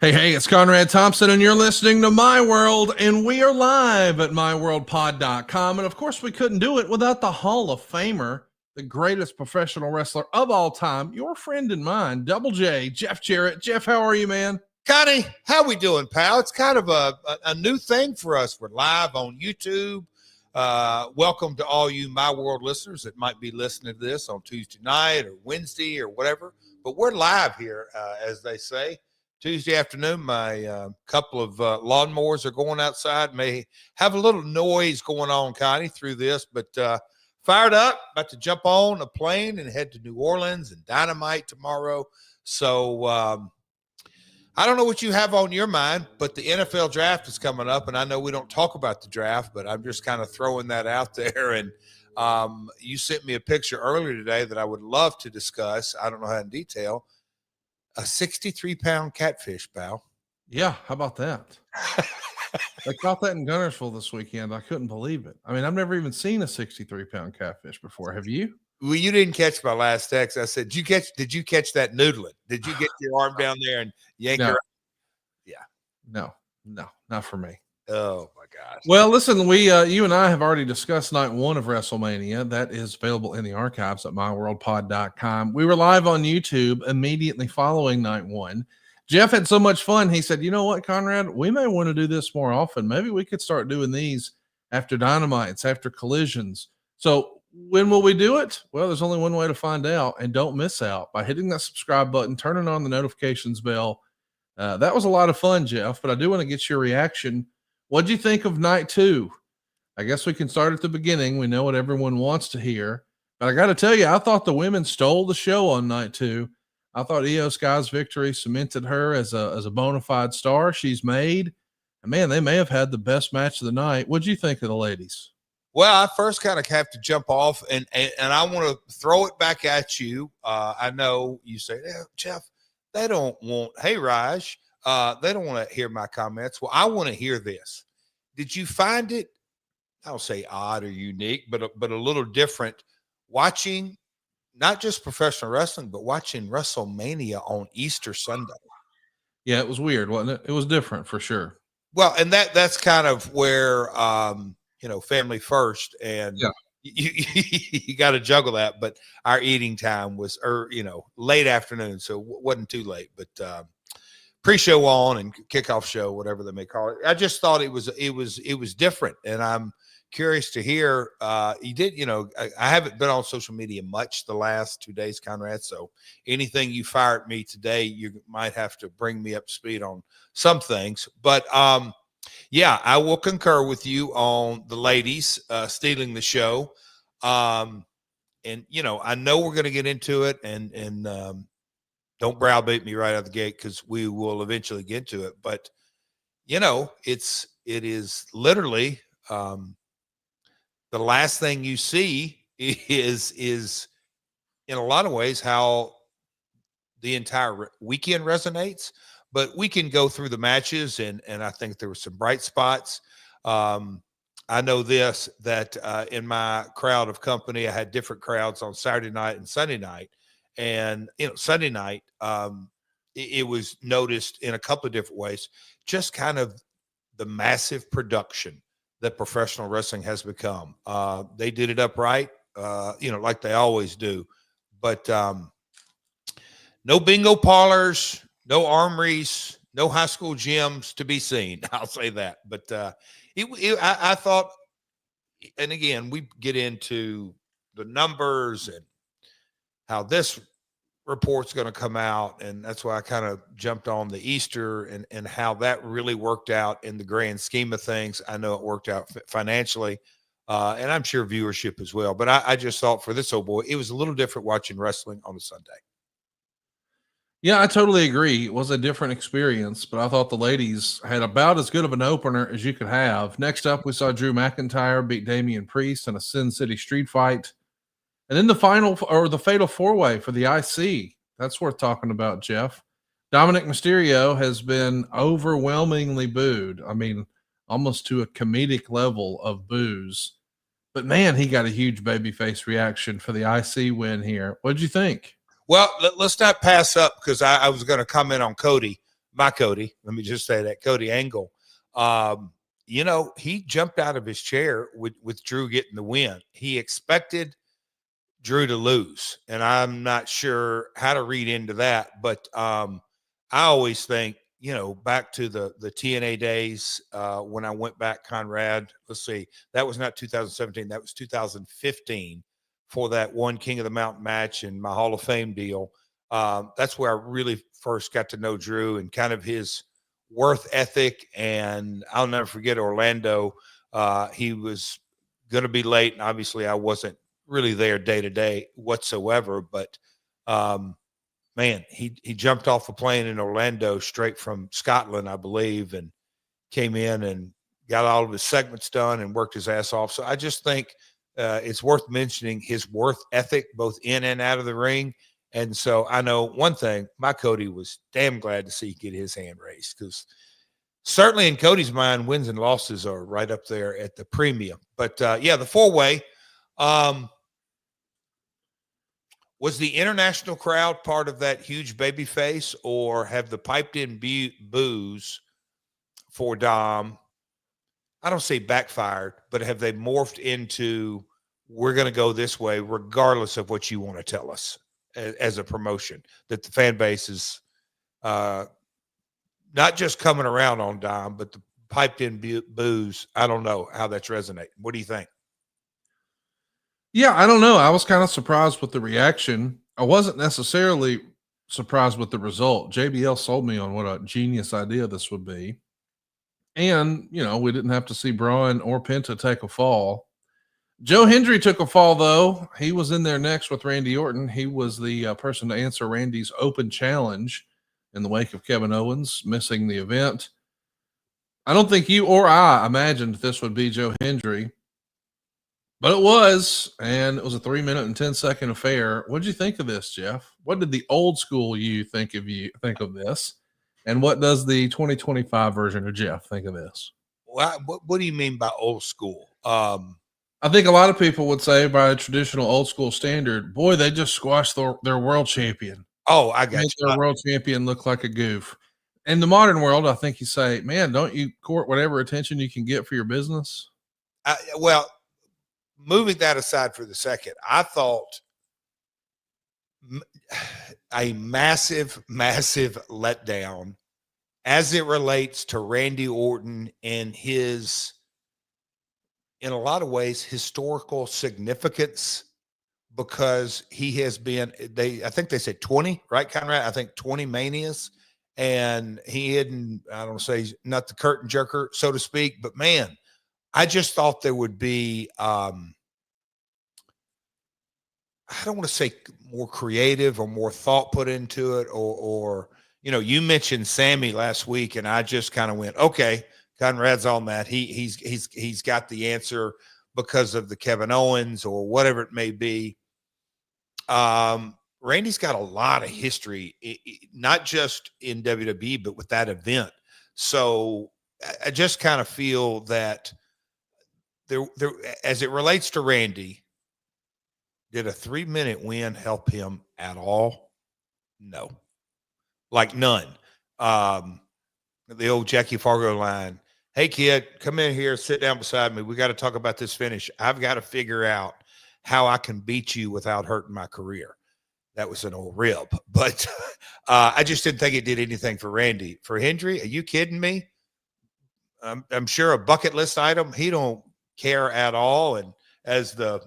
Hey, it's Conrad Thompson, and you're listening to My World, and we are live at myworldpod.com. And of course, we couldn't do it without the Hall of Famer, the greatest professional wrestler of all time, your friend and mine, Double J, Jeff Jarrett. Jeff, how are you, man? Connie, how we doing, pal? It's kind of a new thing for us. We're live on YouTube. Welcome to all you My World listeners that might be listening to this on Tuesday night or Wednesday or whatever. But we're live here, as they say. Tuesday afternoon, my couple of lawnmowers are going outside. May have a little noise going on, Connie, through this, but fired up, about to jump on a plane and head to New Orleans and Dynamite tomorrow. So I don't know what you have on your mind, but the NFL draft is coming up, and I know we don't talk about the draft, but I'm just kind of throwing that out there. And you sent me a picture earlier today that I would love to discuss. I don't know how in detail. A 63-pound catfish, pal. Yeah, how about that? I caught that in Gunnersville this weekend. I couldn't believe it. I mean, I've never even seen a 63-pound catfish before. Have you? Well, you didn't catch my last text. I said, did you catch that noodling? Did you get your arm down there and yank her? Yeah. No, not for me. Oh my gosh. Well, listen, you and I have already discussed night one of WrestleMania. That is available in the archives at myworldpod.com. We were live on YouTube immediately following night one. Jeff had so much fun. He said, you know what, Conrad, we may want to do this more often. Maybe we could start doing these after Dynamites, after collisions. So when will we do it? Well, there's only one way to find out, and don't miss out by hitting that subscribe button, turning on the notifications bell. That was a lot of fun, Jeff, but I do want to get your reaction. What'd you think of night two? I guess we can start at the beginning. We know what everyone wants to hear, but I got to tell you, I thought the women stole the show on night two. I thought Io Sky's victory cemented her as a bona fide star. She's made, and man, they may have had the best match of the night. What'd you think of the ladies? Well, I first kind of have to jump off, and I want to throw it back at you. I know you say, yeah, Jeff, they don't want, hey, Raj, they don't want to hear my comments. Well, I want to hear this. Did you find it, I'll say odd or unique, but a little different watching not just professional wrestling, but watching WrestleMania on Easter Sunday? Yeah, it was weird, wasn't it? It was different for sure. Well, and that's kind of where, family first, and yeah. You got to juggle that. But our eating time was, late afternoon, so it wasn't too late. But pre-show on and kickoff show, whatever they may call it. I just thought it was different, and I'm curious to hear. You did, I haven't been on social media much the last 2 days, Conrad. So anything you fire at me today, you might have to bring me up to speed on some things. But yeah, I will concur with you on the ladies stealing the show. And I know we're going to get into it, and don't browbeat me right out of the gate, because we will eventually get to it. But it is literally the last thing you see is in a lot of ways how the entire weekend resonates. But we can go through the matches, and I think there were some bright spots. I know this, that in my crowd of company, I had different crowds on Saturday night and Sunday night. And, Sunday night, it was noticed in a couple of different ways, just kind of the massive production that professional wrestling has become. They did it upright, like they always do. But no bingo parlors, no armories, no high school gyms to be seen. I'll say that. But I thought, and again, we get into the numbers and how this report's going to come out, and that's why I kind of jumped on the Easter and how that really worked out in the grand scheme of things. I know it worked out financially, and I'm sure viewership as well. But I just thought for this old boy, it was a little different watching wrestling on a Sunday. Yeah, I totally agree. It was a different experience, but I thought the ladies had about as good of an opener as you could have. Next up, we saw Drew McIntyre beat Damian Priest in a Sin City street fight. And then the fatal four-way for the IC. That's worth talking about, Jeff. Dominic Mysterio has been overwhelmingly booed. I mean, almost to a comedic level of boos. But man, he got a huge babyface reaction for the IC win here. What'd you think? Well, let's not pass up, because I was going to comment on Cody. my Cody, let me just say that, Cody Angle, you know, he jumped out of his chair with Drew getting the win. He expected Drew to lose, and I'm not sure how to read into that, but I always think, you know, back to the TNA days when I went back, Conrad, let's see, that was not 2017, that was 2015 for that one King of the Mountain match and my Hall of Fame deal. That's where I really first got to know Drew and kind of his worth ethic. And I'll never forget Orlando. He was going to be late, and obviously I wasn't really there day to day whatsoever, but man, he jumped off a plane in Orlando straight from Scotland, I believe, and came in and got all of his segments done and worked his ass off. So I just think it's worth mentioning his worth ethic, both in and out of the ring. And so I know one thing, my Cody was damn glad to see get his hand raised, because certainly in Cody's mind, wins and losses are right up there at the premium. But yeah, the four-way, was the international crowd part of that huge baby face, or have the piped in boos for Dom, I don't say backfired, but have they morphed into, we're going to go this way regardless of what you want to tell us as a promotion, that the fan base is not just coming around on Dom, but the piped in boos? I don't know how that's resonating. What do you think? Yeah, I don't know. I was kind of surprised with the reaction. I wasn't necessarily surprised with the result. JBL sold me on what a genius idea this would be. And, you know, we didn't have to see Braun or Penta take a fall. Joe Hendry took a fall, though. He was in there next with Randy Orton. He was the person to answer Randy's open challenge in the wake of Kevin Owens missing the event. I don't think you or I imagined this would be Joe Hendry, but it was, and it was a 3-minute and 10-second affair. What did you think of this, Jeff? What did the old school you think of this? And what does the 2025 version of Jeff think of this? Well, what do you mean by old school? I think a lot of people would say, by a traditional old school standard, boy, they just squashed their world champion. Oh, I got you. Their world champion look like a goof. In the modern world, I think you say, man, don't you court whatever attention you can get for your business? Well, moving that aside for the second, I thought a massive, massive letdown as it relates to Randy Orton and his, in a lot of ways, historical significance, because he has been, I think they said 20, right, Conrad? I think 20 Manias, and he hadn't, I don't say not the curtain jerker, so to speak, but man, I just thought there would be, I don't want to say more creative or more thought put into it, or you know, you mentioned Sammy last week, and I just kind of went, okay, Conrad's on that. He's got the answer because of the Kevin Owens or whatever it may be. Randy's got a lot of history, not just in WWE, but with that event. So I just kind of feel that there, as it relates to Randy, did a 3-minute win help him at all? No, like none. The old Jackie Fargo line, hey kid, come in here, sit down beside me. We got to talk about this finish. I've got to figure out how I can beat you without hurting my career. That was an old rib, but I just didn't think it did anything for Randy. For Hendry, are you kidding me? I'm sure a bucket list item. He don't care at all. And as the,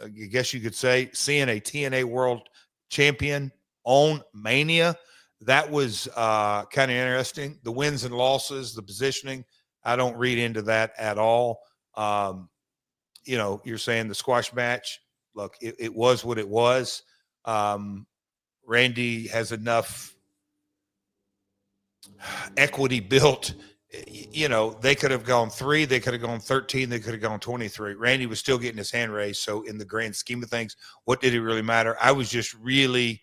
I guess you could say, seeing a TNA World Champion on Mania, that was kind of interesting. The wins and losses, the positioning, I don't read into that at all. You know, you're saying the squash match, look, it was what it was. Randy has enough equity built. You know, they could have gone 3, they could have gone 13, they could have gone 23. Randy was still getting his hand raised. So in the grand scheme of things, what did it really matter? I was just really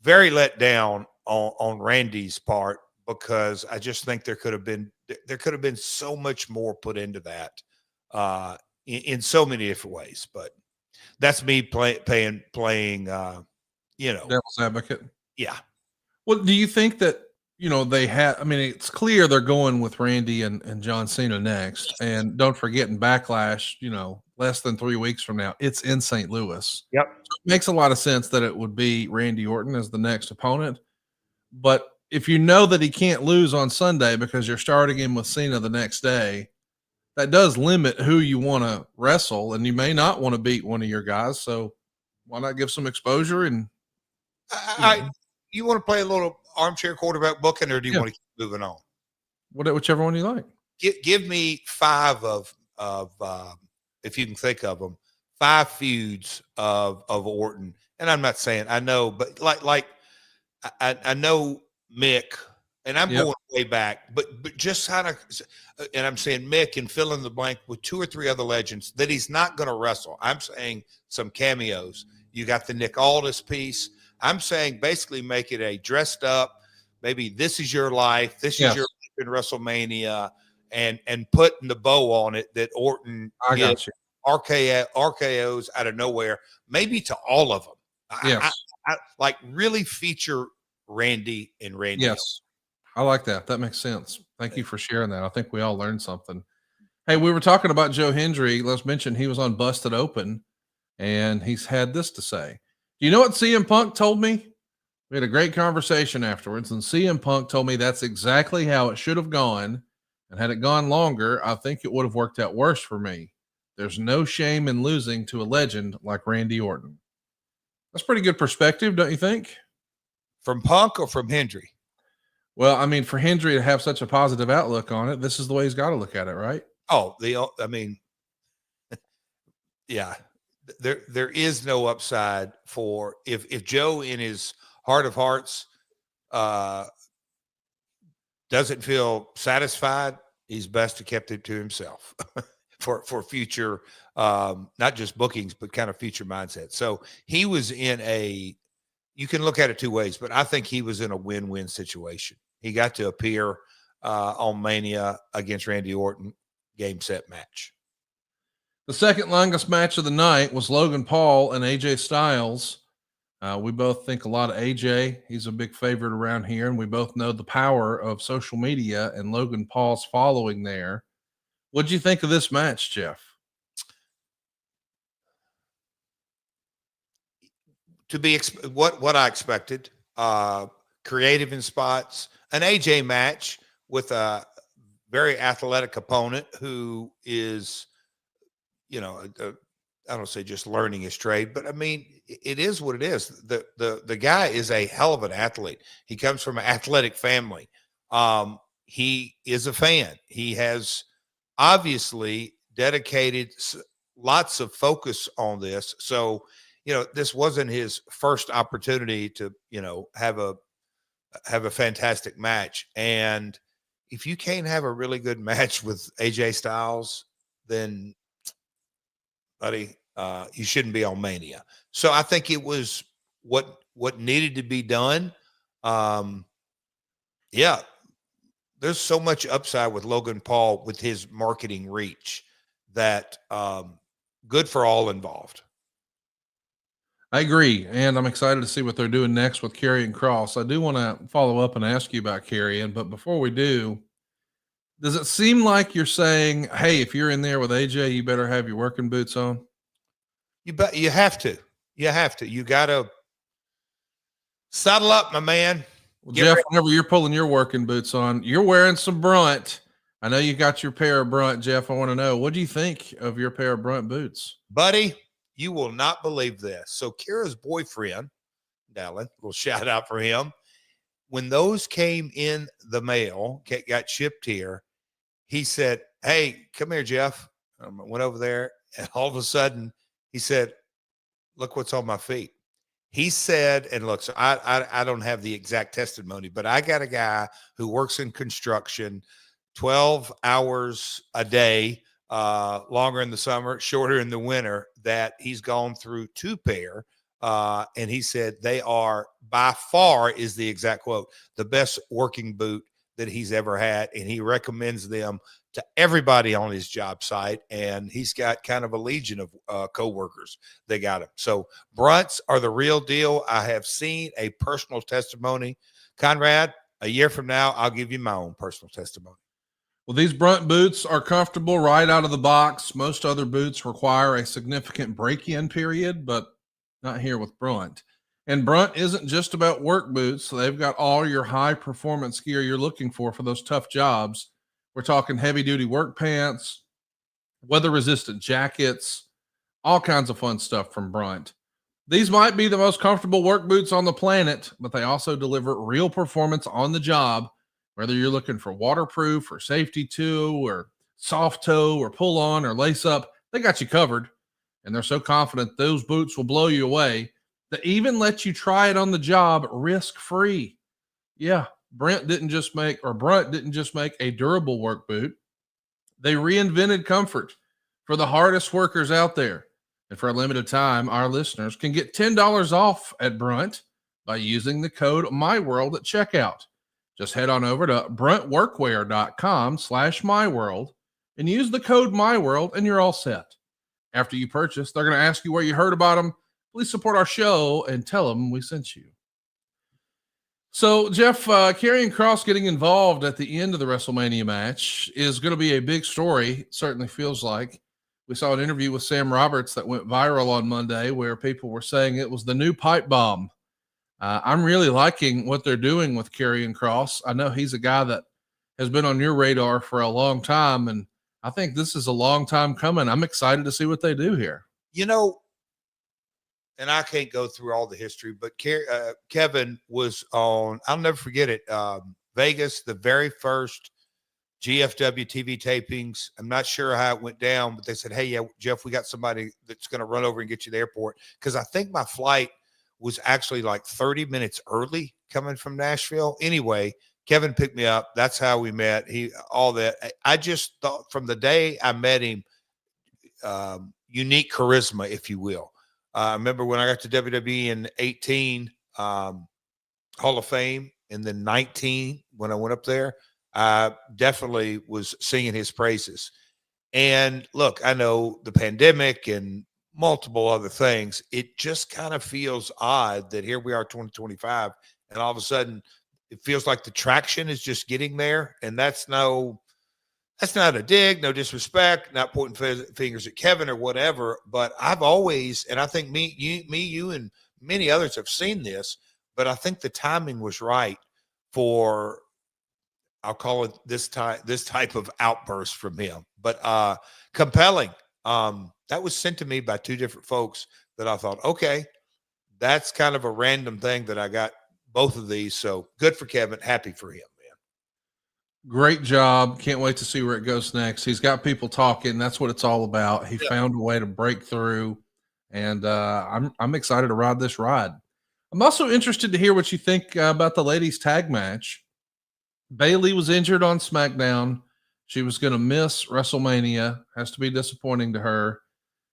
very let down on Randy's part, because I just think there could have been so much more put into that in so many different ways. But that's me playing you know, devil's advocate. Yeah. Well, do you think that, they had, I mean, it's clear they're going with Randy and John Cena next. And don't forget, in Backlash, less than 3 weeks from now, it's in St. Louis. Yep. So it makes a lot of sense that it would be Randy Orton as the next opponent. But if you know that he can't lose on Sunday because you're starting him with Cena the next day, that does limit who you want to wrestle. And you may not want to beat one of your guys. So why not give some exposure? And you want to play a little armchair quarterback booking, or do you want to keep moving on? Whichever one you like. Give me 5 of if you can think of them, 5 feuds of Orton. And I'm not saying I know, but like I know Mick, and I'm going way back, but just kind of, and I'm saying Mick and fill in the blank with 2 or 3 other legends that he's not going to wrestle. I'm saying some cameos. You got the Nick Aldis piece. I'm saying basically make it a dressed up, maybe this is your life, this is your life in WrestleMania, and putting the bow on it that Orton gets RKOs out of nowhere, maybe to all of them. Yes. I like really feature Randy and Randy. Yes. I like that. That makes sense. Thank you for sharing that. I think we all learned something. Hey, we were talking about Joe Hendry. Let's mention he was on Busted Open, and he's had this to say. Do you know what CM Punk told me? We had a great conversation afterwards, and CM Punk told me that's exactly how it should have gone. And had it gone longer, I think it would have worked out worse for me. There's no shame in losing to a legend like Randy Orton. That's pretty good perspective, don't you think? From Punk or from Hendry? Well, I mean, for Hendry to have such a positive outlook on it, this is the way he's got to look at it, right? Oh, I mean, yeah. There is no upside for if Joe in his heart of hearts doesn't feel satisfied, he's best to kept it to himself for future not just bookings but kind of future mindset. So he was in you can look at it 2 ways, but I think he was in a win-win situation. He got to appear on Mania against Randy Orton, game set match. The second longest match of the night was Logan Paul and AJ Styles. We both think a lot of AJ. He's a big favorite around here, and we both know the power of social media and Logan Paul's following there. What did you think of this match, Jeff? To be what I expected, creative in spots, an AJ match with a very athletic opponent who is, I don't say just learning his trade, but I mean, it is what it is. The guy is a hell of an athlete. He comes from an athletic family. He is a fan. He has obviously dedicated lots of focus on this. So, this wasn't his first opportunity to, have a fantastic match. And if you can't have a really good match with AJ Styles, then buddy, you shouldn't be on Mania. So I think it was what needed to be done. Yeah, there's so much upside with Logan Paul with his marketing reach that good for all involved. I agree, and I'm excited to see what they're doing next with Karrion Kross. I do want to follow up and ask you about Karrion, but before we do, does it seem like you're saying, hey, if you're in there with AJ, you better have your working boots on? You have to. You got to saddle up, my man. Well, Jeff, whenever you're pulling your working boots on, you're wearing some Brunt. I know you got your pair of Brunt, Jeff. I want to know, what do you think of your pair of Brunt boots? Buddy, you will not believe this. So Kira's boyfriend, Dallin, little shout out for him. When those came in the mail, got shipped here, he said, hey, come here, Jeff. I went over there, and all of a sudden, he said, look what's on my feet. He said, and look, so I don't have the exact testimony, but I got a guy who works in construction 12 hours a day, longer in the summer, shorter in the winter, that he's gone through 2 pair. And he said they are by far, is the exact quote, the best working boot that he's ever had. And he recommends them to everybody on his job site. And he's got kind of a legion of coworkers that got him. So Brunts are the real deal. I have seen a personal testimony. Conrad, A year from now, I'll give you my own personal testimony. Well, these Brunt boots are comfortable right out of the box. Most other boots require a significant break-in period, but not here with Brunt. And Brunt isn't just about work boots. So they've got all your high performance gear you're looking for those tough jobs. We're talking heavy duty work pants, weather resistant jackets, all kinds of fun stuff from Brunt. These might be the most comfortable work boots on the planet, but they also deliver real performance on the job. Whether you're looking for waterproof or safety toe or soft toe or pull on or lace up, they got you covered. And they're so confident those boots will blow you away. They even let you try it on the job risk free. Yeah, Brunt didn't just make a durable work boot. They reinvented comfort for the hardest workers out there. And for a limited time, our listeners can get $10 off at Brunt by using the code MyWorld at checkout. Just head on over to bruntworkwear.com/myworld and use the code MyWorld and you're all set. After you purchase, they're going to ask you where you heard about them. Please support our show and tell them we sent you. So, Jeff, Karrion Kross getting involved at the end of the WrestleMania match is going to be a big story. It certainly feels like. We saw an interview with Sam Roberts that went viral on Monday where people were saying it was the new pipe bomb. I'm really liking what they're doing with Karrion Kross. I know he's a guy that has been on your radar for a long time, and I think this is a long time coming. I'm excited to see what they do here. You know, and I can't go through all the history, but Kevin was on, I'll never forget it, Vegas, the very first GFW TV tapings. I'm not sure how it went down, but they said, hey, yeah, Jeff, we got somebody that's going to run over and get you to the airport. Because I think my flight was actually like 30 minutes early coming from Nashville. Anyway, Kevin picked me up. That's how we met. All that. I just thought from the day I met him, unique charisma, if you will. I remember when I got to WWE in 18, Hall of Fame, and then 19, when I went up there, I definitely was singing his praises. And look, I know the pandemic and multiple other things, it just kind of feels odd that here we are 2025, and all of a sudden it feels like the traction is just getting there. And that's not a dig, no disrespect, not pointing fingers at Kevin or whatever, but I've always, and I think you and many others have seen this, but I think the timing was right for, I'll call it this type of outburst from him, but compelling. That was sent to me by two different folks that I thought, okay, that's kind of a random thing that I got both of these. So good for Kevin. Happy for him, man. Great job. Can't wait to see where it goes next. He's got people talking. That's what it's all about. He found a way to break through, and I'm excited to ride this ride. I'm also interested to hear what you think about the ladies tag match. Bayley was injured on SmackDown. She was going to miss WrestleMania. Has to be disappointing to her.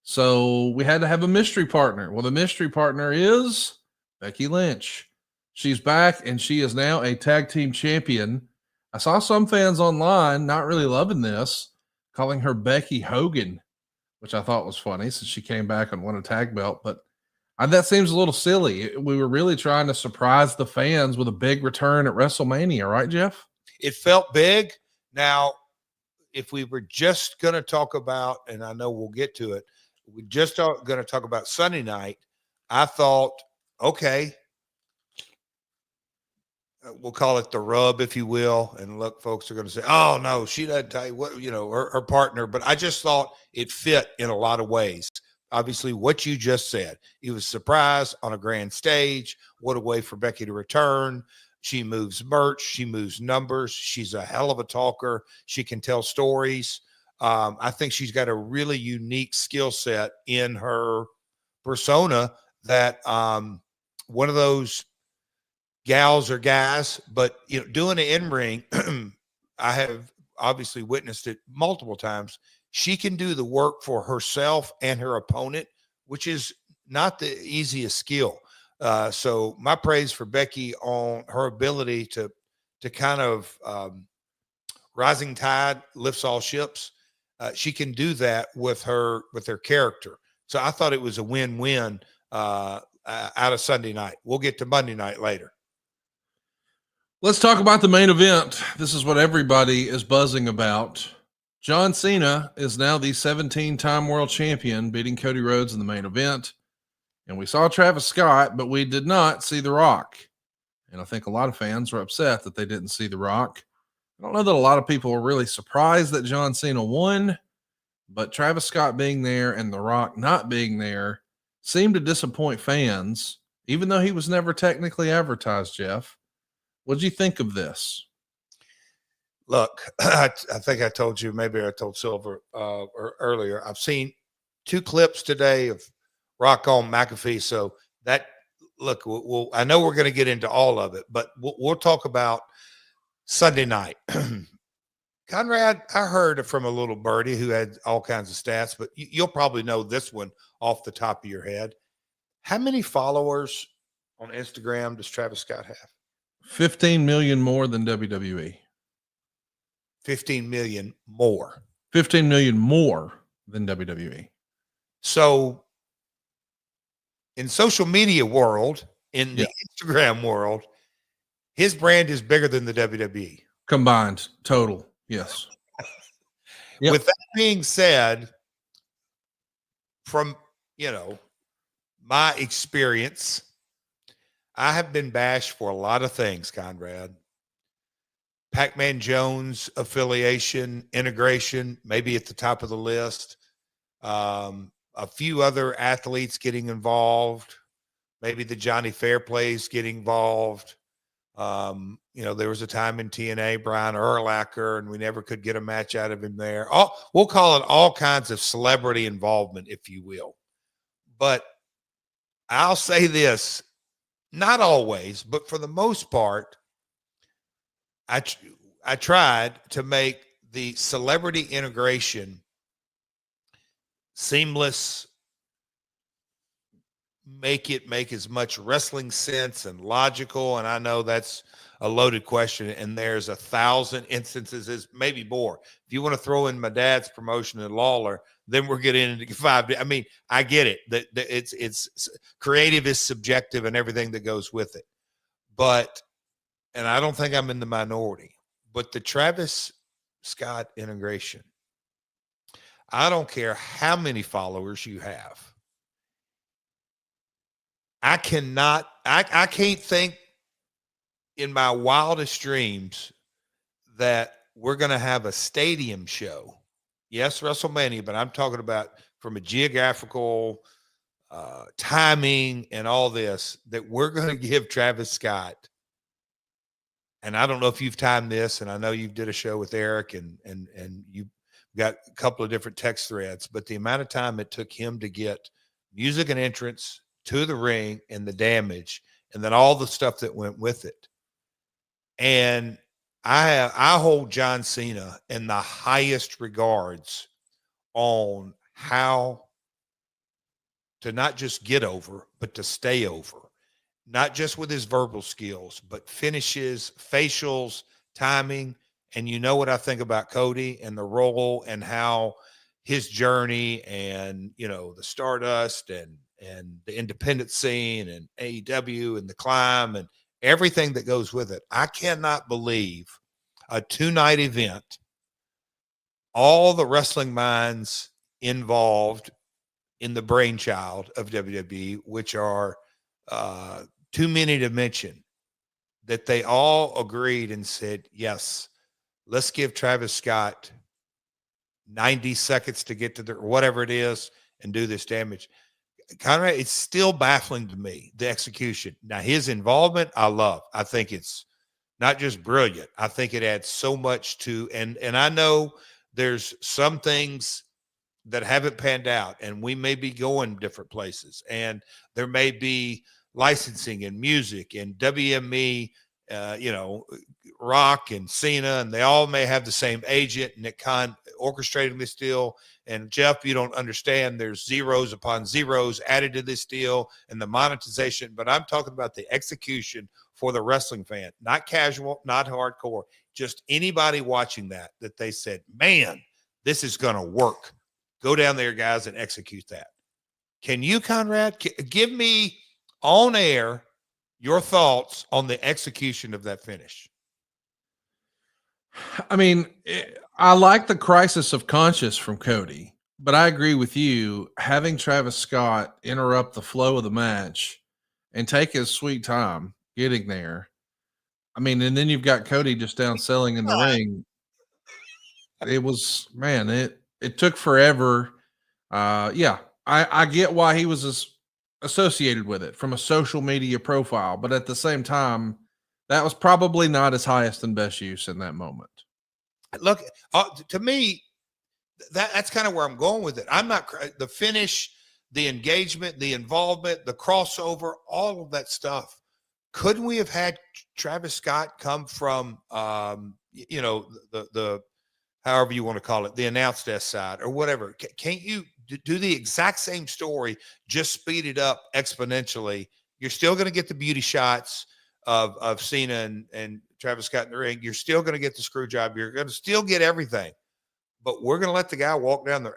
So we had to have a mystery partner. Well, the mystery partner is Becky Lynch. She's back, and she is now a tag team champion. I saw some fans online not really loving this, calling her Becky Hogan, which I thought was funny since she came back and won a tag belt. But that seems a little silly. We were really trying to surprise the fans with a big return at WrestleMania, right, Jeff? It felt big. Now, if we were just going to talk about, and I know we'll get to it, we just going to talk about Sunday night, I thought, okay, we'll call it the rub, if you will. And look, folks are going to say, oh, no, she doesn't tell you what, her partner. But I just thought it fit in a lot of ways. Obviously, what you just said, it was a surprise on a grand stage. What a way for Becky to return. She moves merch. She moves numbers. She's a hell of a talker. She can tell stories. I think she's got a really unique skill set in her persona that one of those gals or guys, but doing an in-ring, I have obviously witnessed it multiple times. She can do the work for herself and her opponent, which is not the easiest skill. So my praise for Becky on her ability to kind of rising tide lifts all ships. She can do that with her character. So I thought it was a win-win out of Sunday night. We'll get to Monday night later. Let's talk about the main event. This is what everybody is buzzing about. John Cena is now the 17-time world champion, beating Cody Rhodes in the main event. And we saw Travis Scott, but we did not see The Rock. And I think a lot of fans were upset that they didn't see The Rock. I don't know that a lot of people were really surprised that John Cena won, but Travis Scott being there and The Rock not being there seemed to disappoint fans, even though he was never technically advertised, Jeff. What did you think of this? Look, I think I told you, maybe I told Silver earlier, I've seen 2 clips today of Rock on McAfee. So that, look, I know we're going to get into all of it, but we'll talk about Sunday night. Conrad, I heard from a little birdie who had all kinds of stats, but you'll probably know this one off the top of your head. How many followers on Instagram does Travis Scott have? 15 million more than WWE. 15 million more. 15 million more than WWE. So in social media world, in the Instagram world, his brand is bigger than the WWE. Combined, total, yes. Yep. With that being said, from, my experience, I have been bashed for a lot of things, Conrad. Pac-Man Jones affiliation, integration, maybe at the top of the list. A few other athletes getting involved. Maybe the Johnny Fairplays getting involved. There was a time in TNA, Brian Urlacher, and we never could get a match out of him there. We'll call it all kinds of celebrity involvement, if you will. But I'll say this, not always, but for the most part, I tried to make the celebrity integration seamless, make as much wrestling sense and logical. And I know that's a loaded question, and there's 1,000 instances, maybe more. If you want to throw in my dad's promotion in Lawler, then we're getting into 5. I mean, I get it. That it's creative is subjective and everything that goes with it. But, and I don't think I'm in the minority, but the Travis Scott integration, I don't care how many followers you have. I can't think in my wildest dreams that we're going to have a stadium show. Yes, WrestleMania, but I'm talking about from a geographical timing and all this, that we're going to give Travis Scott. And I don't know if you've timed this, and I know you did a show with Eric and you got a couple of different text threads, but the amount of time it took him to get music and entrance to the ring and the damage, and then all the stuff that went with it. And I hold John Cena in the highest regards on how to not just get over, but to stay over. Not just with his verbal skills, but finishes, facials, timing. And you know what I think about Cody and the role and how his journey and, the Stardust and the independent scene and AEW and the climb and everything that goes with it. I cannot believe a 2-night event, all the wrestling minds involved in the brainchild of WWE, which are too many to mention, that they all agreed and said, yes, let's give Travis Scott 90 seconds to get to the whatever it is and do this damage. Conrad, it's still baffling to me, the execution. Now, his involvement, I love. I think it's not just brilliant. I think it adds so much to, and I know there's some things that haven't panned out, and we may be going different places, and there may be licensing and music and WME, Rock and Cena, and they all may have the same agent, and it orchestrating this deal. And Jeff, you don't understand, there's zeros upon zeros added to this deal and the monetization, but I'm talking about the execution for the wrestling fan, not casual, not hardcore, just anybody watching that they said, man, this is going to work. Go down there, guys, and execute that. Can you, Conrad, give me on air Your thoughts on the execution of that finish? I mean, I like the crisis of conscience from Cody, but I agree with you. Having Travis Scott interrupt the flow of the match and take his sweet time getting there. I mean, and then you've got Cody just down selling in the ring. It was, man, it took forever. Yeah, I get why he was associated with it from a social media profile, but at the same time, that was probably not his highest and best use in that moment. Look, to me, that's kind of where I'm going with it. I'm not the finish, the engagement, the involvement, the crossover, all of that stuff. Couldn't we have had Travis Scott come from, the however you want to call it, the announced desk side or whatever? Can't you do the exact same story, just speed it up exponentially? You're still going to get the beauty shots of Cena and Travis Scott in the ring. You're still going to get the screw job. You're going to still get everything. But we're going to let the guy walk down the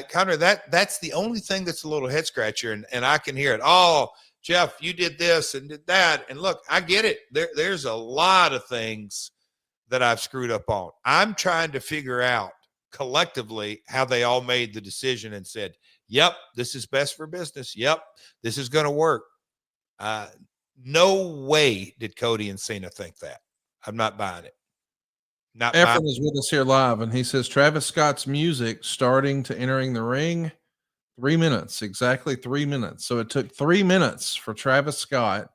Conrad, that's the only thing that's a little head scratcher. And I can hear it. Oh, Jeff, you did this and did that. And look, I get it. There's a lot of things that I've screwed up on. I'm trying to figure out collectively how they all made the decision and said, yep, this is best for business. Yep, this is going to work. No way did Cody and Cena think that. I'm not buying it. Efren is with us here live, and he says Travis Scott's music starting to entering the ring, 3 minutes, exactly 3 minutes. So it took 3 minutes for Travis Scott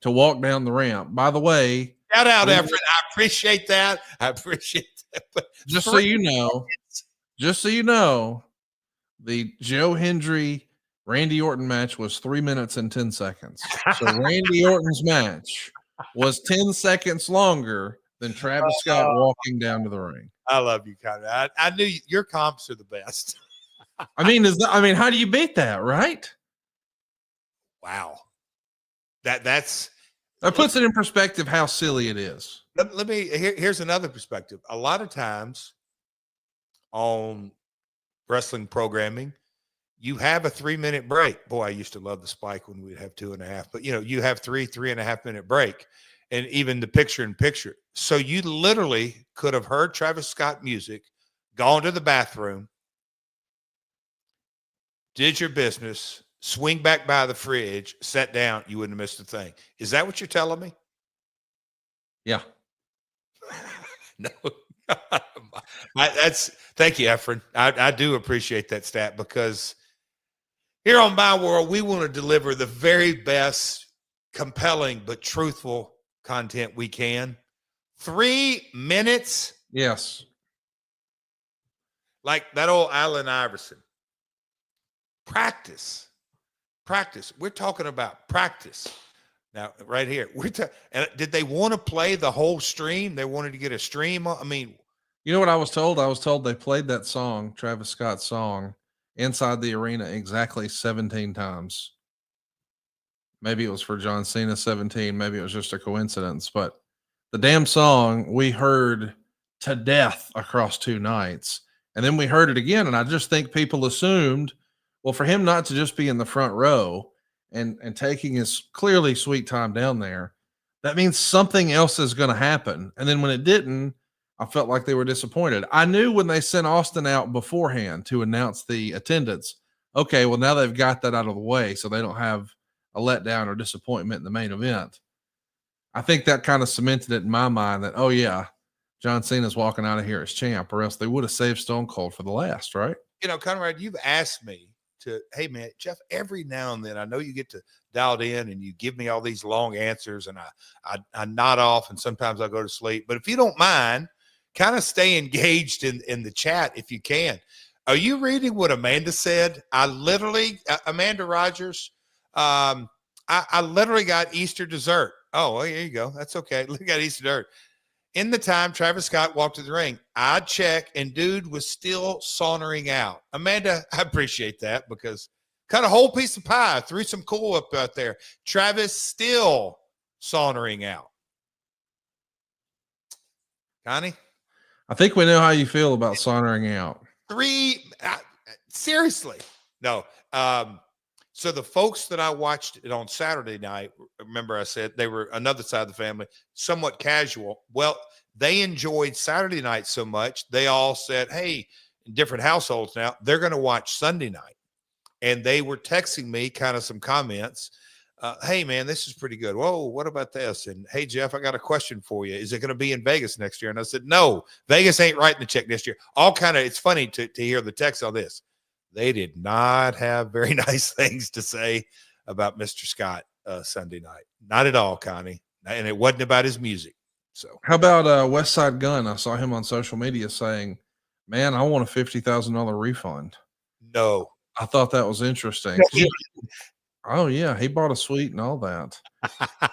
to walk down the ramp. By the way, shout out, Efren. I appreciate that. But just so you know, the Joe Hendry Randy Orton match was 3 minutes and 10 seconds. So Randy Orton's match was 10 seconds longer than Travis Scott walking down to the ring. I love you, Conrad. I knew your comps are the best. I mean, how do you beat that, right? Wow. That puts it in perspective how silly it is. Let me here's another perspective. A lot of times on wrestling programming, you have a 3-minute break. Boy, I used to love the spike when we'd have 2.5, but you have 3.5 minute break, and even the picture in picture. So you literally could have heard Travis Scott music, gone to the bathroom, did your business, swing back by the fridge, sat down, you wouldn't have missed a thing. Is that what you're telling me? Yeah. No. Thank you, Efren. I do appreciate that stat, because here on My World, we want to deliver the very best, compelling, but truthful content we can. 3 minutes. Yes. Like that old Allen Iverson. Practice. We're talking about practice. Now, right here, and did they want to play the whole stream? They wanted to get a stream. I mean, you know what I was told? I was told they played that song, Travis Scott's song, inside the arena exactly 17 times. Maybe it was for John Cena 17. Maybe it was just a coincidence, but the damn song we heard to death across 2 nights. And then we heard it again. And I just think people assumed, well, for him not to just be in the front row and taking his clearly sweet time down there, that means something else is going to happen. And then when it didn't, I felt like they were disappointed. I knew when they sent Austin out beforehand to announce the attendance, okay, well, now they've got that out of the way, so they don't have a letdown or disappointment in the main event. I think that kind of cemented it in my mind that, oh, yeah, John Cena's walking out of here as champ, or else they would have saved Stone Cold for the last, right? Conrad, you've asked me to, hey, man, Jeff, every now and then, I know you get to dialed in and you give me all these long answers, and I nod off, and sometimes I go to sleep. But if you don't mind, kind of stay engaged in the chat if you can. Are you reading what Amanda said? Amanda Rogers, I literally got Easter dessert. Oh, well, here you go. That's okay. Look at Easter dessert. In the time Travis Scott walked to the ring, I'd check, and dude was still sauntering out. Amanda, I appreciate that, because cut a whole piece of pie, threw some cool up out there. Travis still sauntering out. Connie? I think we know how you feel about sauntering out. Seriously. No. So the folks that I watched it on Saturday night, remember I said they were another side of the family, somewhat casual. Well, they enjoyed Saturday night so much, they all said, hey, in different households now, they're going to watch Sunday night. And they were texting me kind of some comments. Hey, man, this is pretty good. Whoa, what about this? And hey, Jeff, I got a question for you. Is it going to be in Vegas next year? And I said, no, Vegas ain't writing the check next year. All kind of, it's funny to hear the text on this. They did not have very nice things to say about Mr. Scott Sunday night. Not at all, Connie. And it wasn't about his music. So how about West Side Gun? I saw him on social media saying, man, I want a $50,000 refund. No. I thought that was interesting. Oh, yeah. He bought a suite and all that.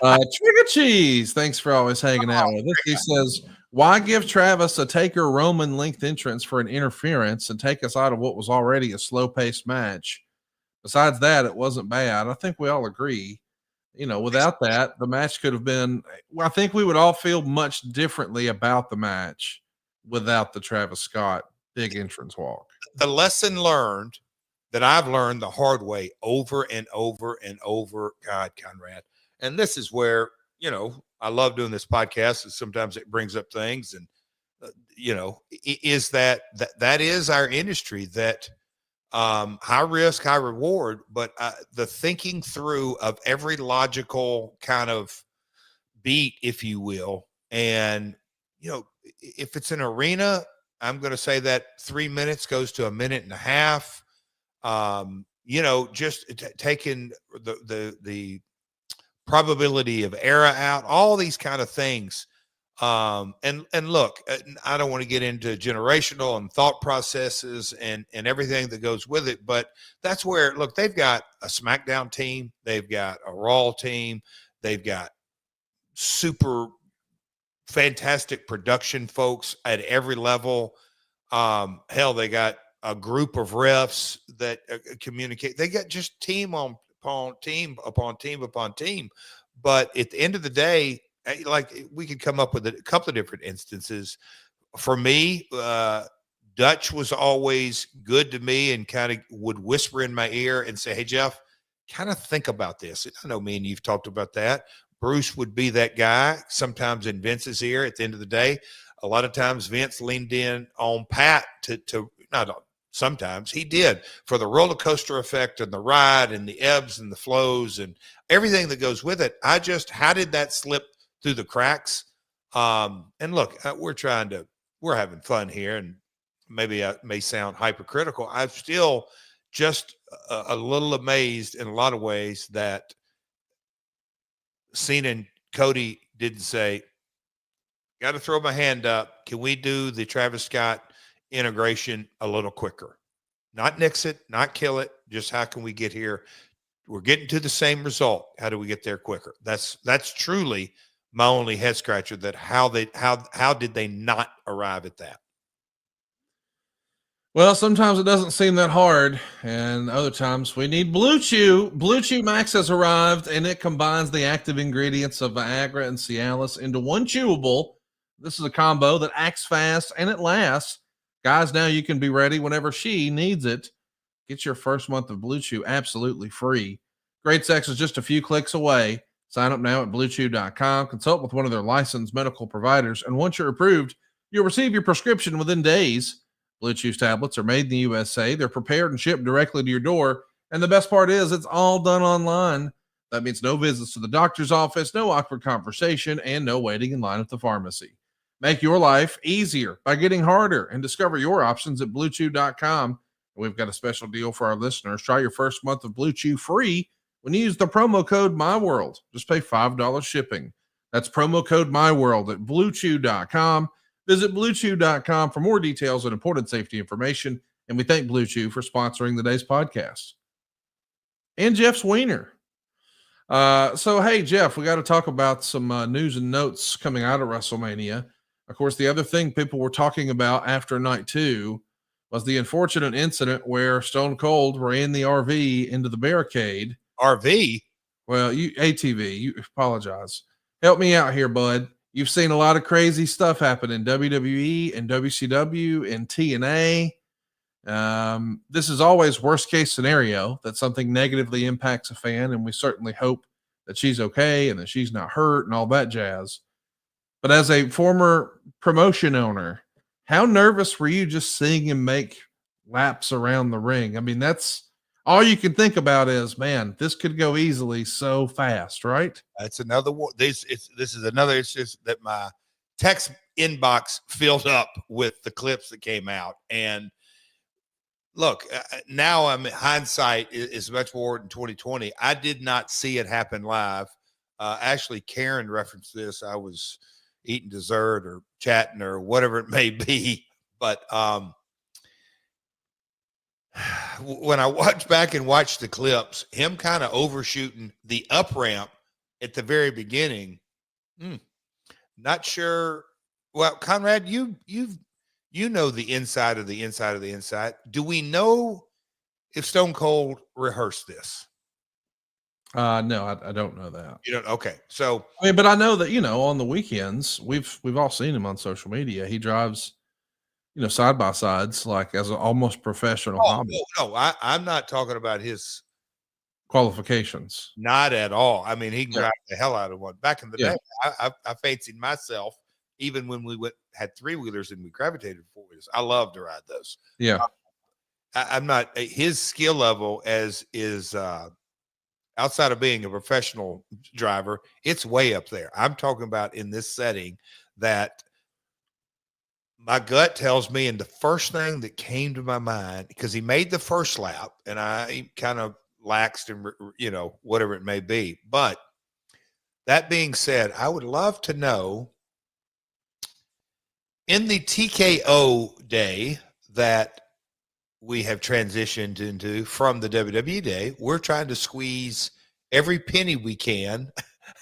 Trigger Cheese, thanks for always hanging out with us. He says, why give Travis a Taker Roman length entrance for an interference and take us out of what was already a slow-paced match? Besides that, it wasn't bad. I think we all agree. You know, without that, the match could have been, well, I think we would all feel much differently about the match without the Travis Scott big entrance walk. The lesson learned that I've learned the hard way over and over and over, God, Conrad. And this is where, you know, I love doing this podcast, and sometimes it brings up things, and you know, is that is our industry, that high risk, high reward, but the thinking through of every logical kind of beat, if you will. And, you know, if it's an arena, I'm going to say that 3 minutes goes to a minute and a half. You know, just taking the probability of error out, all these kind of things. And look, I don't want to get into generational and thought processes and everything that goes with it, but that's where, look, they've got a SmackDown team, they've got a Raw team, they've got super fantastic production folks at every level. Hell, they got a group of refs that communicate. They got just team upon team upon team upon team. But at the end of the day, like, we could come up with a couple of different instances. For me, Dutch was always good to me and kind of would whisper in my ear and say, hey, Jeff, kind of think about this. And I know me and you've talked about that. Bruce would be that guy, sometimes in Vince's ear. At the end of the day, a lot of times Vince leaned in on Pat to not sometimes, he did, for the roller coaster effect and the ride and the ebbs and the flows and everything that goes with it. How did that slip through the cracks? And look, we're having fun here, and maybe I may sound hypercritical. I'm still just a little amazed in a lot of ways that Cena and Cody didn't say, got to throw my hand up. Can we do the Travis Scott integration a little quicker? Not nix it, not kill it. Just how can we get here? We're getting to the same result. How do we get there quicker? That's truly my only head scratcher, that how did they not arrive at that? Well, sometimes it doesn't seem that hard, and other times we need Blue Chew. Blue Chew Max has arrived, and it combines the active ingredients of Viagra and Cialis into one chewable. This is a combo that acts fast and it lasts. Guys, now you can be ready whenever she needs it. Get your first month of Blue Chew absolutely free. Great sex is just a few clicks away. Sign up now at BlueChew.com. Consult with one of their licensed medical providers, and once you're approved, you'll receive your prescription within days. Blue Chew's tablets are made in the USA. They're prepared and shipped directly to your door. And the best part is it's all done online. That means no visits to the doctor's office, no awkward conversation, and no waiting in line at the pharmacy. Make your life easier by getting harder, and discover your options at BlueChew.com. We've got a special deal for our listeners. Try your first month of Blue Chew free when you use the promo code MyWorld. Just pay $5 shipping. That's promo code MyWorld at BlueChew.com. Visit BlueChew.com for more details and important safety information. And we thank Blue Chew for sponsoring today's podcast. And Jeff's Wiener. So, hey, Jeff, we got to talk about some news and notes coming out of WrestleMania. Of course, the other thing people were talking about after night 2 was the unfortunate incident where Stone Cold ran the RV into the barricade. RV? Well, ATV, you apologize. Help me out here, bud. You've seen a lot of crazy stuff happen in WWE and WCW and TNA. This is always worst case scenario, that something negatively impacts a fan, and we certainly hope that she's okay and that she's not hurt and all that jazz. But as a former promotion owner, how nervous were you just seeing him make laps around the ring? I mean, that's all you can think about is, man, this could go easily so fast, right? That's another one. This is another. It's just that my text inbox filled up with the clips that came out. And look, now I'm hindsight is much more in 2020. I did not see it happen live. Actually, Karen referenced this. I was eating dessert or chatting or whatever it may be. But when I watched back and watched the clips, him kind of overshooting the up ramp at the very beginning, not sure. Well, Conrad, you know the inside of the inside of the inside. Do we know if Stone Cold rehearsed this? No, I don't know that. You don't. Okay, so I mean, but I know that, on the weekends we've all seen him on social media. He drives, side by sides, like as an almost professional hobby. No, I'm not talking about his Qualifications. Not at all. I mean, he can drive the hell out of one. Back in the Yeah. day, I fancied myself, even when we had 3-wheelers and we gravitated 4-wheelers. I love to ride those. Yeah. I'm not his skill level as is outside of being a professional driver. It's way up there. I'm talking about in this setting that my gut tells me, and the first thing that came to my mind, because he made the first lap and I kind of laxed and, whatever it may be. But that being said, I would love to know in the TKO day that we have transitioned into from the WWE day, we're trying to squeeze every penny we can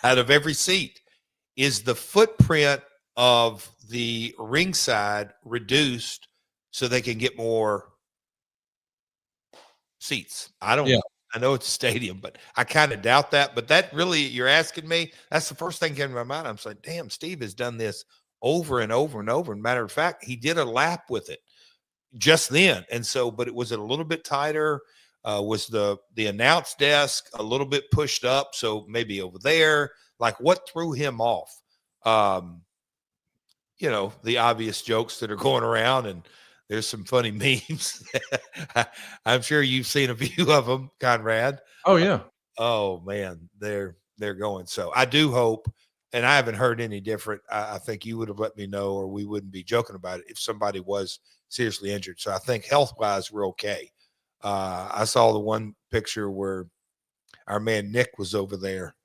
out of every seat. Is the footprint of the ringside reduced so they can get more seats? I don't know. I know it's a stadium, but I kind of doubt that. But that really, you're asking me, that's the first thing came to my mind. I'm saying, damn, Steve has done this over and over and over. And matter of fact, he did a lap with it just then. And so, but it was a little bit tighter. Was the announce desk a little bit pushed up? So maybe over there, like what threw him off? The obvious jokes that are going around, and there's some funny memes. I'm sure you've seen a few of them, Conrad. Oh yeah. Oh man, they're going. So I do hope, and I haven't heard any different. I think you would have let me know, or we wouldn't be joking about it if somebody was seriously injured. So I think health-wise, we're okay. I saw the one picture where our man Nick was over there.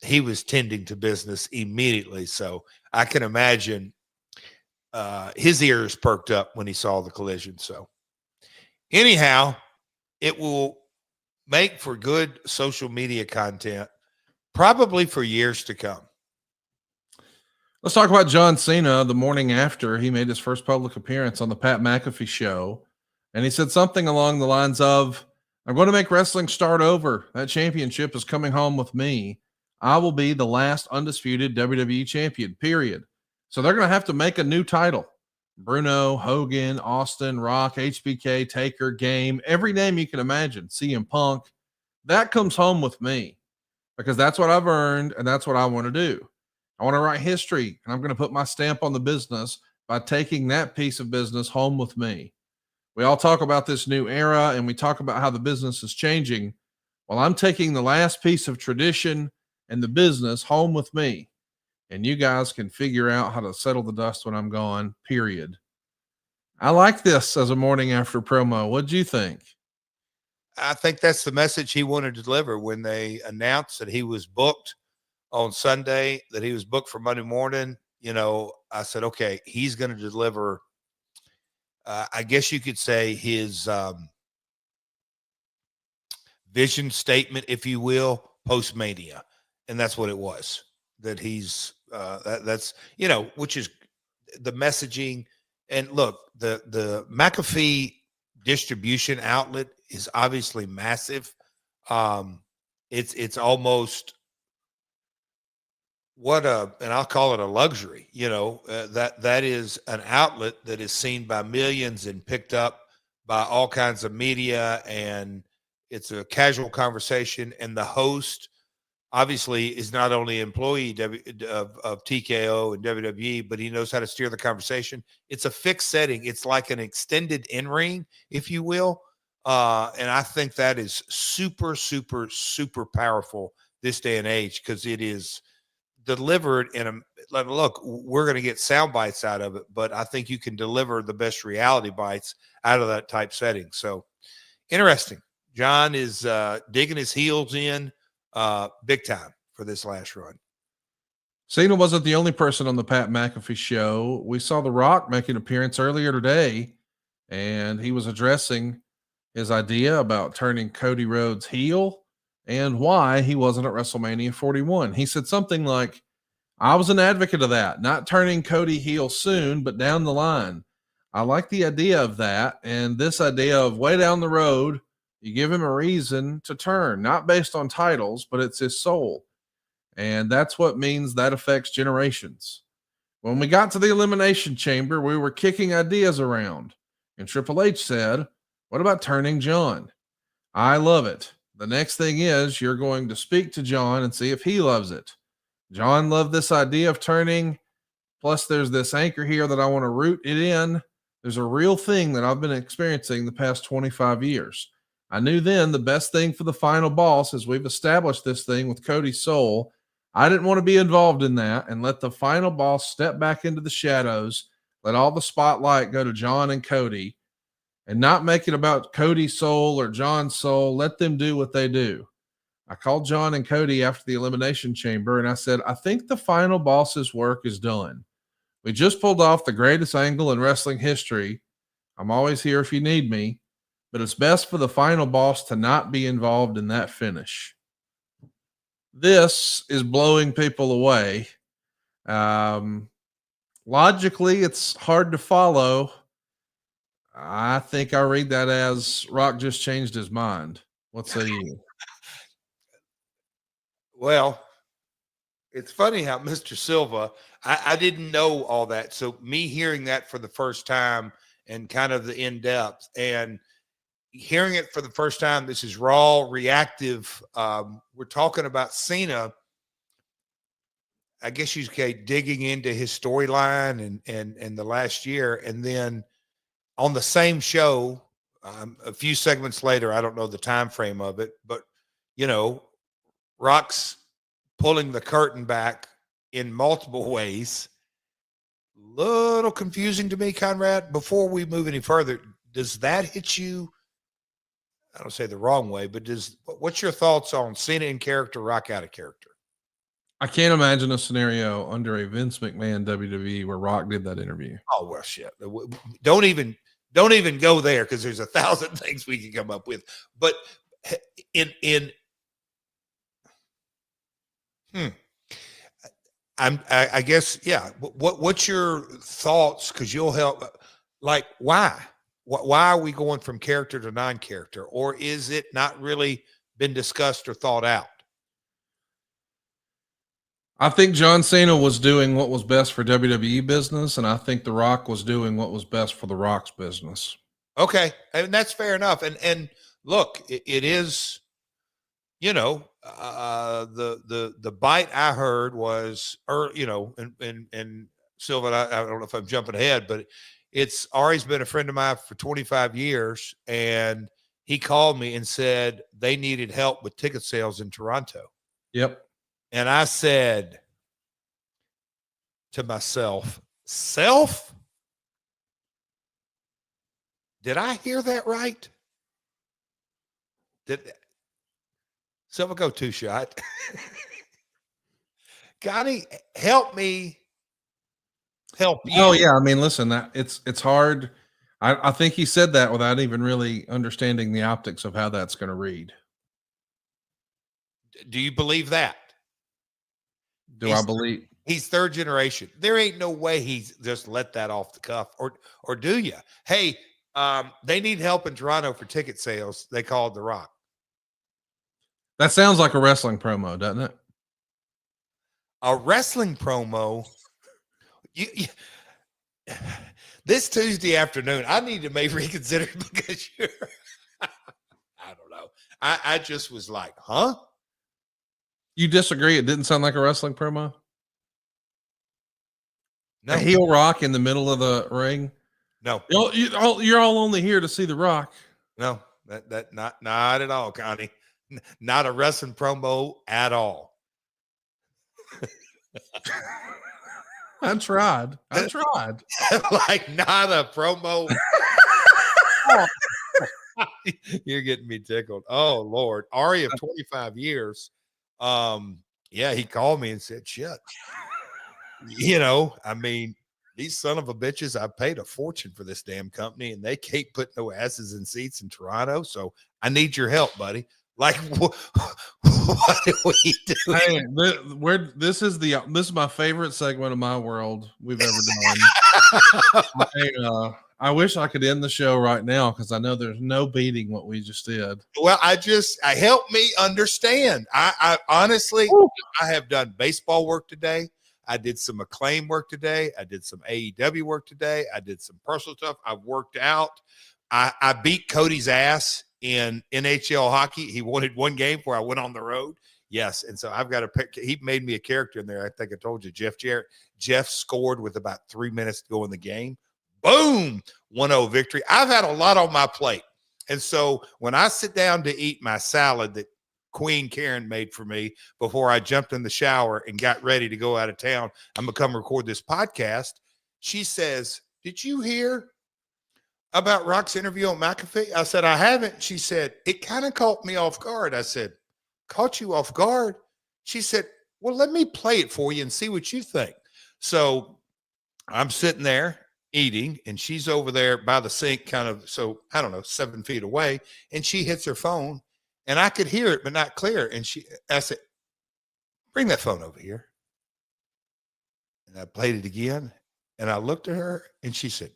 He was tending to business immediately. So I can imagine his ears perked up when he saw the collision. So anyhow, it will make for good social media content, probably for years to come. Let's talk about John Cena. The morning after he made his first public appearance on the Pat McAfee Show, and he said something along the lines of, "I'm going to make wrestling start over. That championship is coming home with me. I will be the last undisputed WWE champion, period." So they're going to have to make a new title. Bruno, Hogan, Austin, Rock, HBK, Taker, Game, every name you can imagine, CM Punk. That comes home with me because that's what I've earned and that's what I want to do. I want to write history, and I'm going to put my stamp on the business by taking that piece of business home with me. We all talk about this new era, and we talk about how the business is changing. Well, I'm taking the last piece of tradition and the business home with me, and you guys can figure out how to settle the dust when I'm gone, period. I like this as a morning after promo. What'd you think? I think that's the message he wanted to deliver when they announced that he was booked on Sunday, that he was booked for Monday morning. I said, okay, he's going to deliver, I guess you could say his vision statement, if you will, post Mania. And that's what it was, that he's that's, which is the messaging. And look, the McAfee distribution outlet is obviously massive. It's almost and I'll call it a luxury, that is an outlet that is seen by millions and picked up by all kinds of media, and it's a casual conversation. And the host obviously is not only an employee of TKO and WWE, but he knows how to steer the conversation. It's a fixed setting. It's like an extended in-ring, if you will. And I think that is super, super, super powerful this day and age, because it is delivered in a look. We're going to get sound bites out of it, but I think you can deliver the best reality bites out of that type setting. So interesting. John is digging his heels in big time for this last run. Cena wasn't the only person on the Pat McAfee show. We saw The Rock make an appearance earlier today, and he was addressing his idea about turning Cody Rhodes heel and why he wasn't at WrestleMania 41. He said something like, I was an advocate of that, not turning Cody heel soon, but down the line. I like the idea of that. And this idea of way down the road, you give him a reason to turn, not based on titles, but it's his soul. And that's what means that affects generations. When we got to the Elimination Chamber, we were kicking ideas around. And Triple H said, what about turning John? I love it. The next thing is you're going to speak to John and see if he loves it. John loved this idea of turning. Plus, there's this anchor here that I want to root it in. There's a real thing that I've been experiencing the past 25 years. I knew then the best thing for the final boss is we've established this thing with Cody's soul. I didn't want to be involved in that and let the final boss step back into the shadows, let all the spotlight go to John and Cody, and not make it about Cody's soul or John's soul. Let them do what they do. I called John and Cody after the Elimination Chamber, and I said, I think the final boss's work is done. We just pulled off the greatest angle in wrestling history. I'm always here if you need me, but it's best for the final boss to not be involved in that finish. This is blowing people away. Logically, it's hard to follow. I think I read that as Rock just changed his mind. What say you? Well, it's funny how Mr. Silva, I didn't know all that. So me hearing that for the first time and kind of the in-depth and hearing it for the first time, this is raw, reactive. We're talking about Cena, I guess you could digging into his storyline and the last year. And then on the same show, a few segments later, I don't know the time frame of it, but Rock's pulling the curtain back in multiple ways. Little confusing to me, Conrad. Before we move any further, does that hit you? I don't say the wrong way, but what's your thoughts on Cena in character, Rock out of character? I can't imagine a scenario under a Vince McMahon WWE where Rock did that interview. Oh, well, shit. Don't even go there, because there's 1,000 things we can come up with. But I guess, yeah. What's your thoughts? Because you'll help. Like, why are we going from character to non-character, or is it not really been discussed or thought out? I think John Cena was doing what was best for WWE business, and I think The Rock was doing what was best for The Rock's business. Okay, and that's fair enough. And look, it is, the bite I heard was, and Silva, I don't know if I'm jumping ahead, but Ari's been a friend of mine for 25 years, and he called me and said they needed help with ticket sales in Toronto. Yep. And I said to myself, did I hear that right? Silva, go 2 shot. Connie, help me. Help you. Oh yeah. I mean, listen, it's hard. I think he said that without even really understanding the optics of how that's going to read. Do you believe that? I believe he's third generation? There ain't no way he's just let that off the cuff, or do you? Hey, they need help in Toronto for ticket sales. They called The Rock. That sounds like a wrestling promo, doesn't it? A wrestling promo. This Tuesday afternoon, I need to maybe reconsider because you're. I don't know. I just was like, huh? You disagree? It didn't sound like a wrestling promo. No. A heel Rock in the middle of the ring. No. You're all only here to see the Rock. No, that not at all, Connie. Not a wrestling promo at all. I tried. Like not a promo. You're getting me tickled. Oh Lord. Ari of 25 years. Yeah, he called me and said, shit. I mean, these son of a bitches, I paid a fortune for this damn company and they can't put no asses in seats in Toronto. So I need your help, buddy. Like, what do we do? Hey, this is my favorite segment of My World we've ever done. I wish I could end the show right now because I know there's no beating what we just did. Well, I help me understand. I honestly, I have done baseball work today. I did some Acclaim work today. I did some AEW work today. I did some personal stuff. I worked out. I beat Cody's ass in NHL hockey. He wanted one game where I went on the road. Yes. And so I've got he made me a character in there. I think I told you, Jarrett. Jeff scored with about 3 minutes to go in the game. Boom, 1-0 victory. I've had a lot on my plate. And so when I sit down to eat my salad that Queen Karen made for me before I jumped in the shower and got ready to go out of town, I'm going to come record this podcast. She says, did you hear about Rock's interview on McAfee? I said, I haven't. She said, it kind of caught me off guard. I said, caught you off guard? She said, well, let me play it for you and see what you think. So I'm sitting there eating and she's over there by the sink kind of, so I don't know, 7 feet away, and she hits her phone and I could hear it but not clear. And I said, bring that phone over here. And I played it again and I looked at her and she said,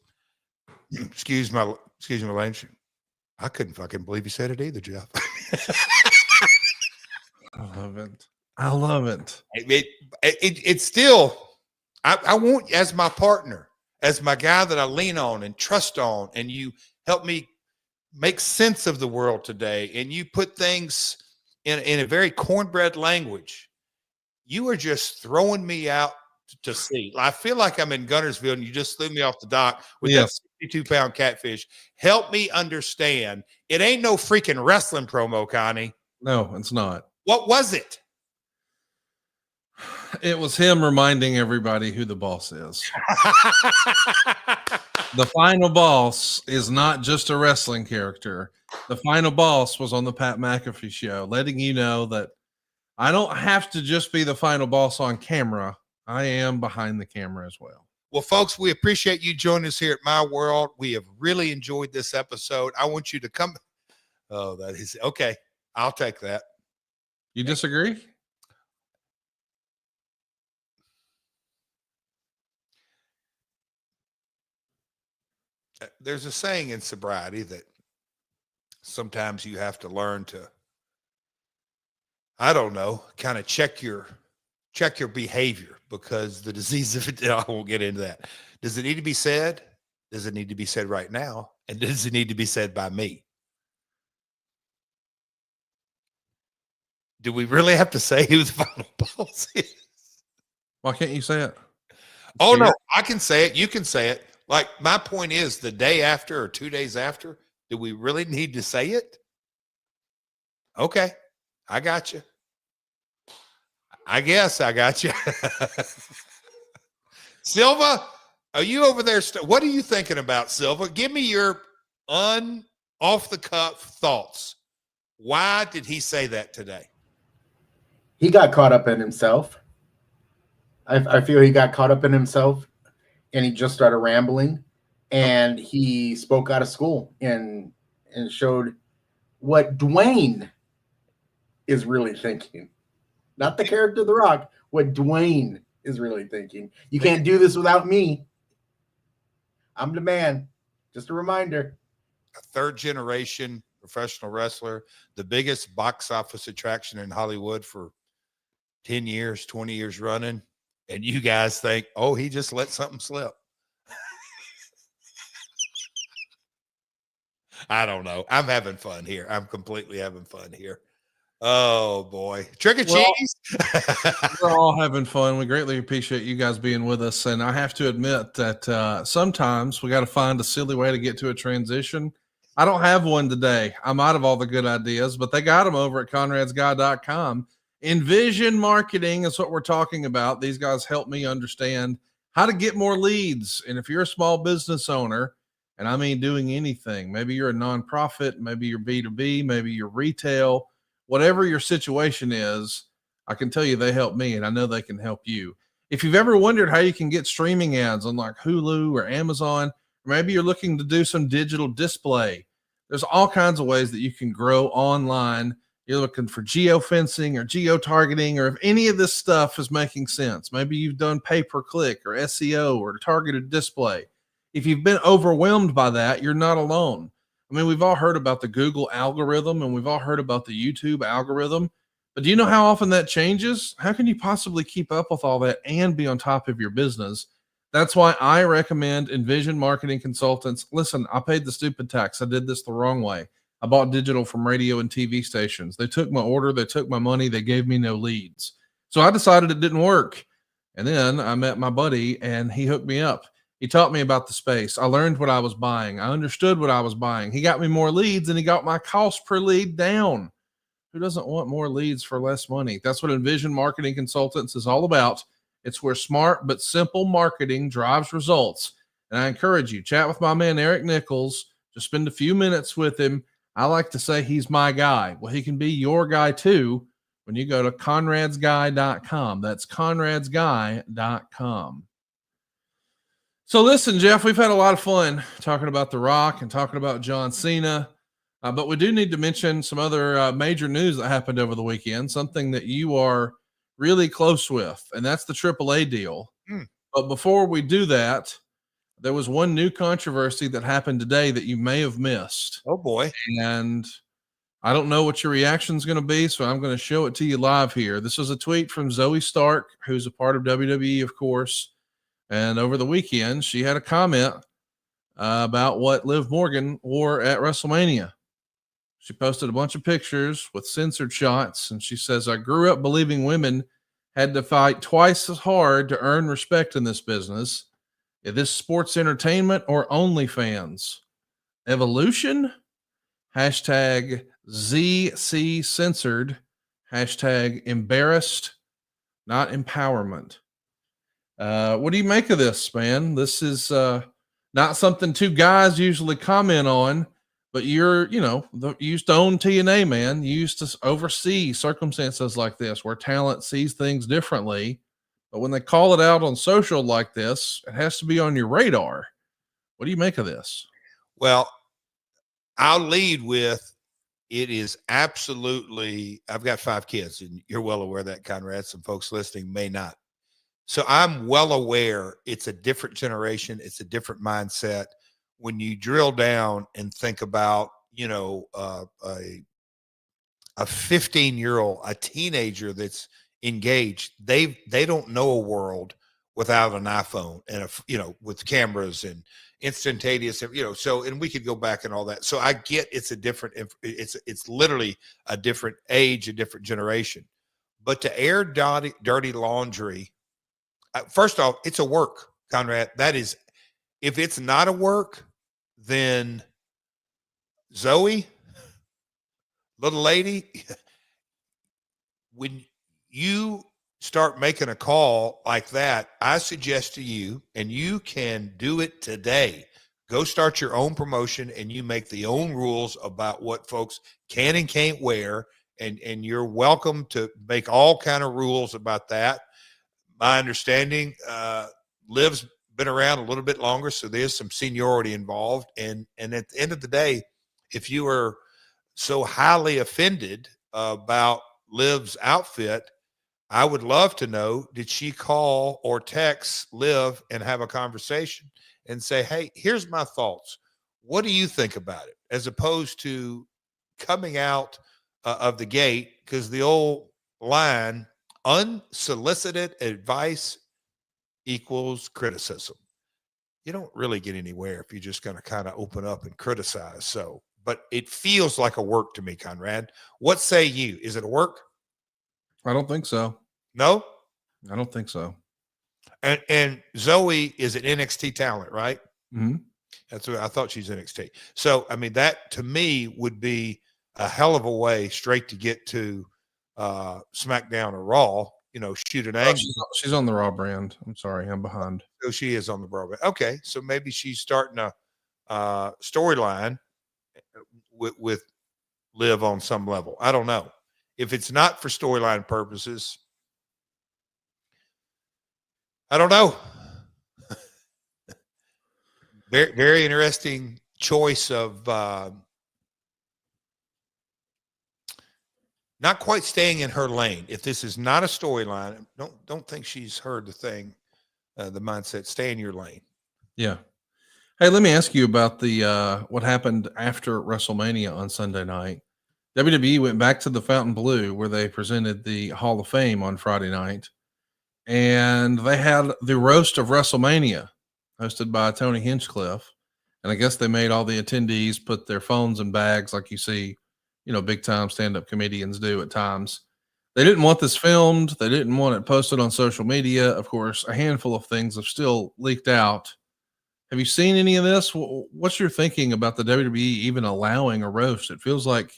excuse my language, I couldn't fucking believe you said it either, Jeff. I love it. It's still, I want you as my partner, as my guy that I lean on and trust on, and you help me make sense of the world today, and you put things in a very cornbread language. You are just throwing me out to sea. I feel like I'm in Gunnersville and you just threw me off the dock with that 62-pound catfish. Help me understand. It ain't no freaking wrestling promo, Connie. No, it's not. What was it? It was him reminding everybody who the boss is. The final boss is not just a wrestling character. The final boss was on the Pat McAfee Show, letting you know that I don't have to just be the final boss on camera. I am behind the camera as well. Well, folks, we appreciate you joining us here at My World. We have really enjoyed this episode. I want you to come. Oh, that is okay. I'll take that. You disagree? There's a saying in sobriety that sometimes you have to learn to, I don't know, kind of check your behavior, because the disease of it, I won't get into that. Does it need to be said? Does it need to be said right now? And does it need to be said by me? Do we really have to say who the final boss is? Why can't you say it? Oh, no, I can say it. You can say it. Like, my point is, the day after or 2 days after, do we really need to say it? Okay, I got you. I guess I got you. Silva, are you over there? What are you thinking about, Silva? Give me your off-the-cuff thoughts. Why did he say that today? He got caught up in himself. I feel he got caught up in himself, and he just started rambling, and he spoke out of school and showed what Dwayne is really thinking. Not the character The Rock, what Dwayne is really thinking. You can't do this without me. I'm the man. Just a reminder. A third-generation professional wrestler, the biggest box office attraction in Hollywood for 10 years, 20 years running, and you guys think, oh, he just let something slip. I don't know. I'm having fun here. I'm completely having fun here. Oh boy. Trick or cheese. We're all having fun. We greatly appreciate you guys being with us. And I have to admit that sometimes we got to find a silly way to get to a transition. I don't have one today. I'm out of all the good ideas, but they got them over at conradsguy.com. Envision Marketing is what we're talking about. These guys help me understand how to get more leads. And if you're a small business owner, and I mean doing anything, maybe you're a nonprofit, maybe you're B2B, maybe you're retail, whatever your situation is, I can tell you they help me, and I know they can help you. If you've ever wondered how you can get streaming ads on like Hulu or Amazon, or maybe you're looking to do some digital display, there's all kinds of ways that you can grow online. You're looking for geofencing or geo-targeting, or if any of this stuff is making sense, maybe you've done pay-per-click or SEO or targeted display. If you've been overwhelmed by that, you're not alone. I mean, we've all heard about the Google algorithm and we've all heard about the YouTube algorithm, but do you know how often that changes? How can you possibly keep up with all that and be on top of your business? That's why I recommend Envision Marketing Consultants. Listen, I paid the stupid tax. I did this the wrong way. I bought digital from radio and TV stations. They took my order. They took my money. They gave me no leads. So I decided it didn't work. And then I met my buddy and he hooked me up. He taught me about the space. I learned what I was buying. I understood what I was buying. He got me more leads and he got my cost per lead down. Who doesn't want more leads for less money? That's what Envision Marketing Consultants is all about. It's where smart but simple marketing drives results. And I encourage you, chat with my man, Eric Nichols. Just spend a few minutes with him. I like to say he's my guy. Well, he can be your guy too when you go to conradsguy.com. That's conradsguy.com. So listen, Jeff, we've had a lot of fun talking about The Rock and talking about John Cena, but we do need to mention some other major news that happened over the weekend, something that you are really close with, and that's the AAA deal. But before we do that, there was one new controversy that happened today that you may have missed. Oh boy. And I don't know what your reaction is going to be, so I'm going to show it to you live here. This was a tweet from Zoe Stark, who's a part of WWE, of course. And over the weekend, she had a comment about what Liv Morgan wore at WrestleMania. She posted a bunch of pictures with censored shots, and she says, I grew up believing women had to fight twice as hard to earn respect in this business. Is this sports entertainment or OnlyFans? Evolution? Hashtag ZC censored. Hashtag embarrassed, not empowerment. What do you make of this, man? This is not something two guys usually comment on, but you used to own TNA, man. You used to oversee circumstances like this where talent sees things differently. But when they call it out on social like this, it has to be on your radar. What do you make of this? Well, I'll lead with it is absolutely, I've got 5 kids, and you're well aware of that, Conrad. Some folks listening may not. So I'm well aware it's a different generation. It's a different mindset. When you drill down and think about, a 15-year-old, a teenager that's engaged, they don't know a world without an iPhone and with cameras and instantaneous, and we could go back and all that. So I get it's literally a different age, a different generation. But to air dirty laundry, first off, it's a work, Conrad. That is, if it's not a work, then Zoe, little lady, when you start making a call like that, I suggest to you, and you can do it today, go start your own promotion and you make the own rules about what folks can and can't wear. And you're welcome to make all kind of rules about that. My understanding, Liv's been around a little bit longer, so there's some seniority involved. And at the end of the day, if you are so highly offended about Liv's outfit, I would love to know, did she call or text Liv and have a conversation and say, hey, here's my thoughts. What do you think about it? As opposed to coming out of the gate, because the old line, unsolicited advice equals criticism. You don't really get anywhere if you're just going to kind of open up and criticize. So, but it feels like a work to me, Conrad. What say you? Is it a work? I don't think so. No? I don't think so. And Zoe is an NXT talent, right? Mm-hmm. That's what I thought. She's NXT. So, I mean, that to me would be a hell of a way straight to get to SmackDown or Raw, you know, shoot an angle. She's on the Raw brand. I'm sorry, I'm behind. So she is on the Raw brand. Okay, so maybe she's starting a storyline with Liv on some level. I don't know. If it's not for storyline purposes, I don't know. Very, very interesting choice of not quite staying in her lane. If this is not a storyline, don't think she's heard the thing, the mindset. Stay in your lane. Yeah. Hey, let me ask you about the what happened after WrestleMania on Sunday night. WWE went back to the Fountain Blue where they presented the Hall of Fame on Friday night, and they had the roast of WrestleMania hosted by Tony Hinchcliffe. And I guess they made all the attendees put their phones in bags like you see, you know, big time stand-up comedians do at times. They didn't want this filmed. They didn't want it posted on social media. Of course, a handful of things have still leaked out. Have you seen any of this? What's your thinking about the WWE even allowing a roast? It feels like,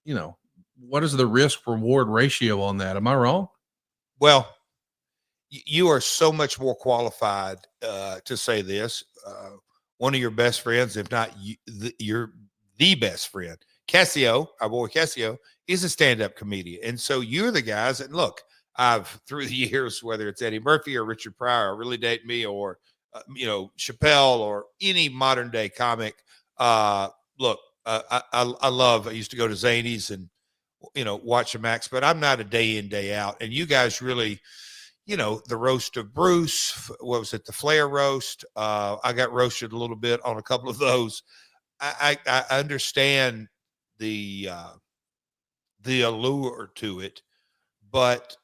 you know, what is the risk reward ratio on that? Am I wrong? Well, you are so much more qualified to say this. One of your best friends, if not you're the best friend, Cassio, our boy Cassio, is a stand-up comedian. And so you're the guys that, look, I've through the years, whether it's Eddie Murphy or Richard Pryor or Really Date Me or, you know, Chappelle or any modern day comic. Look, I used to go to Zanies and, you know, watch the Max, but I'm not a day in, day out. And you guys really, you know, the roast of Bruce, what was it? The Flair roast. I got roasted a little bit on a couple of those. I understand the allure to it, but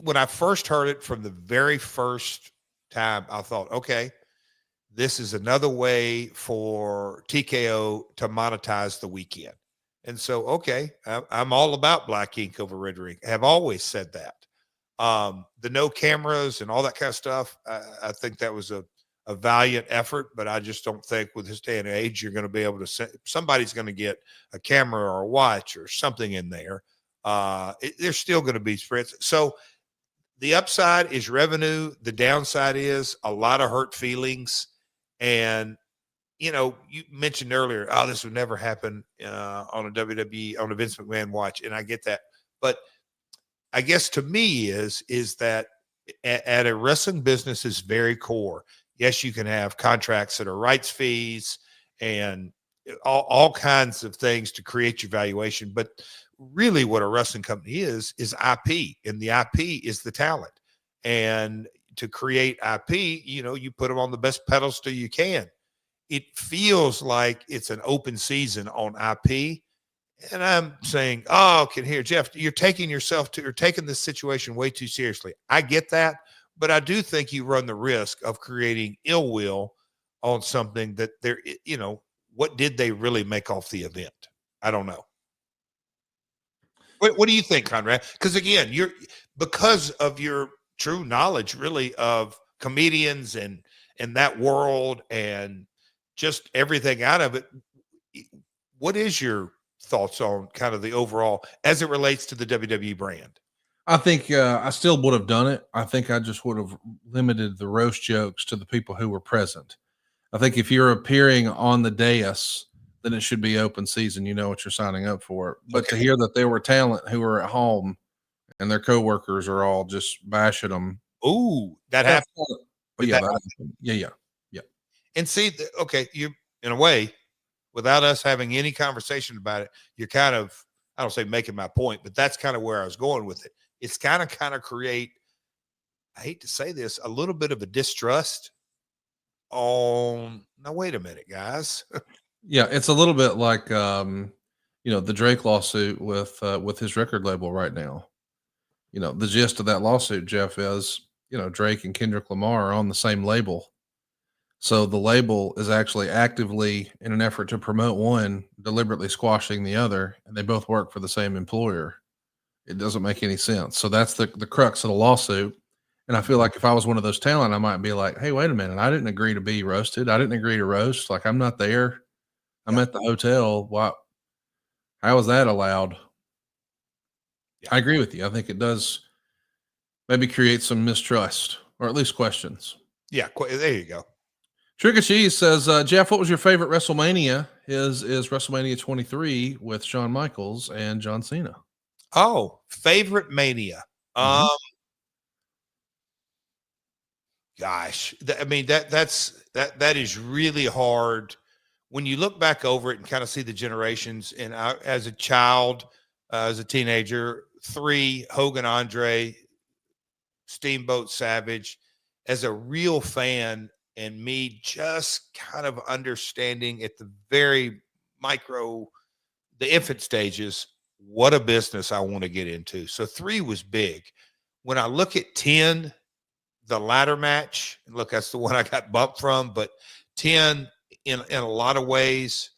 when I first heard it from the very first time, I thought, okay, this is another way for TKO to monetize the weekend. And so, okay, I'm all about black ink over red ink. I have always said that. The no cameras and all that kind of stuff, I think that was a valiant effort, but I just don't think with this day and age, you're going to be able to somebody's going to get a camera or a watch or something in there. There's still going to be spreads. So the upside is revenue. The downside is a lot of hurt feelings. And, you know, you mentioned earlier, oh, this would never happen on a WWE, on a Vince McMahon watch. And I get that. But I guess to me is that at a wrestling business is very core. Yes, you can have contracts that are rights fees and all kinds of things to create your valuation. But really what a wrestling company is IP, and the IP is the talent. And to create IP, you know, you put them on the best pedestal you can. It feels like it's an open season on IP. And I'm saying, oh, okay, here, Jeff, you're taking this situation way too seriously. I get that, but I do think you run the risk of creating ill will on something that they're, you know, what did they really make off the event? I don't know. What do you think, Conrad? Because again, because of your true knowledge really of comedians and that world and just everything out of it, what is your thoughts on kind of the overall as it relates to the WWE brand? I think I still would have done it. I think I just would have limited the roast jokes to the people who were present. I think if you're appearing on the dais, then it should be open season. You know what you're signing up for. But to hear that there were talent who were at home and their coworkers are all just bashing them. Ooh, that happened. But yeah, that happened. Yeah. And see, okay, you in a way, without us having any conversation about it, you're kind of, I don't say making my point, but that's kind of where I was going with it. It's kind of create, I hate to say this, a little bit of a distrust on, now wait a minute, guys. Yeah, it's a little bit like the Drake lawsuit with his record label right now. The gist of that lawsuit, Jeff, is, Drake and Kendrick Lamar are on the same label. So the label is actually actively, in an effort to promote one, deliberately squashing the other, and they both work for the same employer. It doesn't make any sense. So that's the crux of the lawsuit. And I feel like if I was one of those talent, I might be like, hey, wait a minute. I didn't agree to be roasted. I didn't agree to roast. Like, I'm not there. I'm at the hotel. Why? How is that allowed? Yeah. I agree with you. I think it does maybe create some mistrust or at least questions. Yeah, there you go. Trigger Cheese says, Jeff, what was your favorite WrestleMania? Is WrestleMania 23 with Shawn Michaels and John Cena. Oh, favorite Mania. Gosh, I mean, that is really hard when you look back over it and kind of see the generations. And as a child, as a teenager, 3 Hogan, Andre, Steamboat, Savage. As a real fan, and me just kind of understanding at the very the infant stages, what a business I want to get into. So 3 was big. When I look at 10, the ladder match, look, that's the one I got bumped from, but 10 in a lot of ways,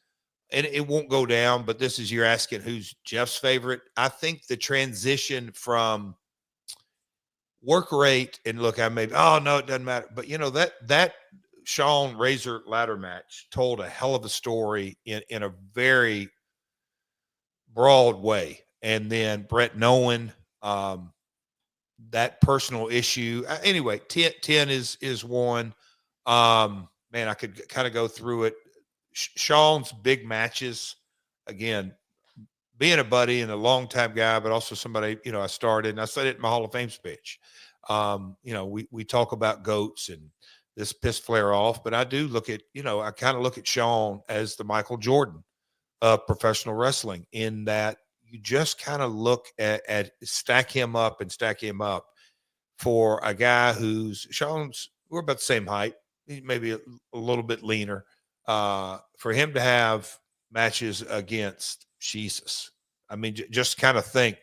and it won't go down, but this is, you're asking who's Jeff's favorite. I think the transition from work rate, and look, I may, oh no, it doesn't matter. But that Shawn Razor ladder match told a hell of a story in a very broad way. And then Brett knowing that personal issue. Anyway, 10 is one. Man, I could kind of go through it. Shawn's big matches, again, being a buddy and a longtime guy, but also somebody, I started, and I said it in my Hall of Fame speech. We talk about GOATs and this piss flare off, but I do look at, I kind of look at Shawn as the Michael Jordan of professional wrestling, in that you just kind of look at stack him up for a guy who's we're about the same height, maybe a little bit leaner, for him to have matches against Jesus. I mean, just kind of think,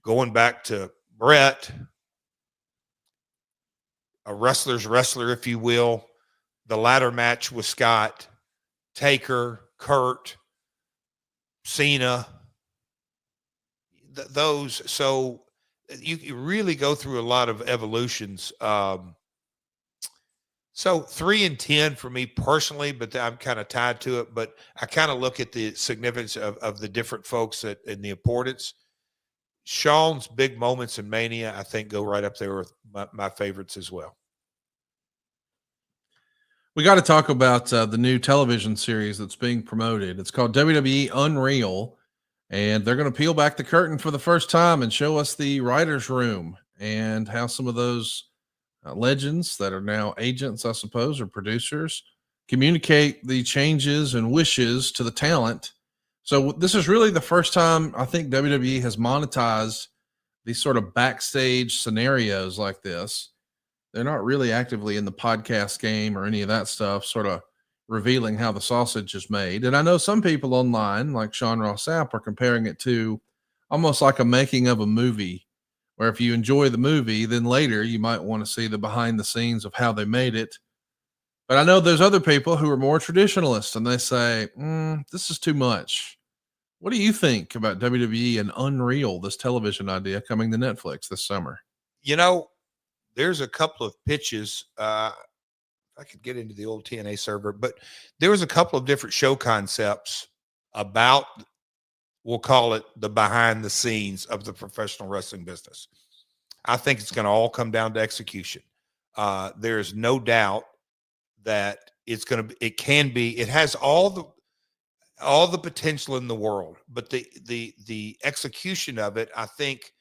going back to Brett, a wrestler's wrestler, if you will, the ladder match with Scott, Taker, Kurt, Cena, those. So you really go through a lot of evolutions. So 3 and 10 for me personally, but I'm kind of tied to it. But I kind of look at the significance of the different folks and the importance. Shawn's big moments in Mania, I think, go right up there with my favorites as well. We got to talk about the new television series that's being promoted. It's called WWE Unreal, and they're going to peel back the curtain for the first time and show us the writer's room and how some of those legends that are now agents, I suppose, or producers, communicate the changes and wishes to the talent. So this is really the first time I think WWE has monetized these sort of backstage scenarios like this. They're not really actively in the podcast game or any of that stuff, sort of revealing how the sausage is made. And I know some people online, like Sean Ross Sapp, are comparing it to almost like a making of a movie, where if you enjoy the movie, then later you might want to see the behind the scenes of how they made it. But I know there's other people who are more traditionalists, and they say, this is too much. What do you think about WWE and Unreal, this television idea coming to Netflix this summer? There's a couple of pitches. I could get into the old TNA server, but there was a couple of different show concepts about, we'll call it, the behind the scenes of the professional wrestling business. I think it's going to all come down to execution. There is no doubt that it has all the potential in the world, but the execution of it, I think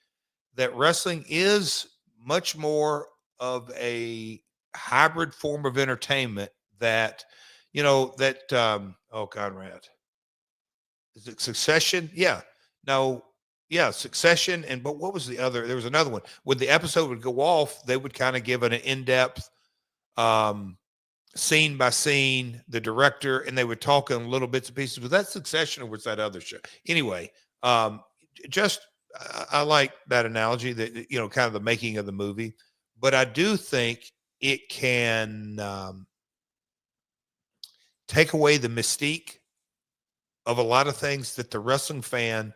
that wrestling is much more of a hybrid form of entertainment that, Conrad, is it Succession? Yeah. No. Yeah. Succession. But what was the other? There was another one. When the episode would go off, they would kind of give an in-depth, scene by scene, the director, and they would talk in little bits and pieces. Was that Succession or was that other show? Anyway, just I like that analogy that, kind of the making of the movie, but I do think it can take away the mystique of a lot of things that the wrestling fan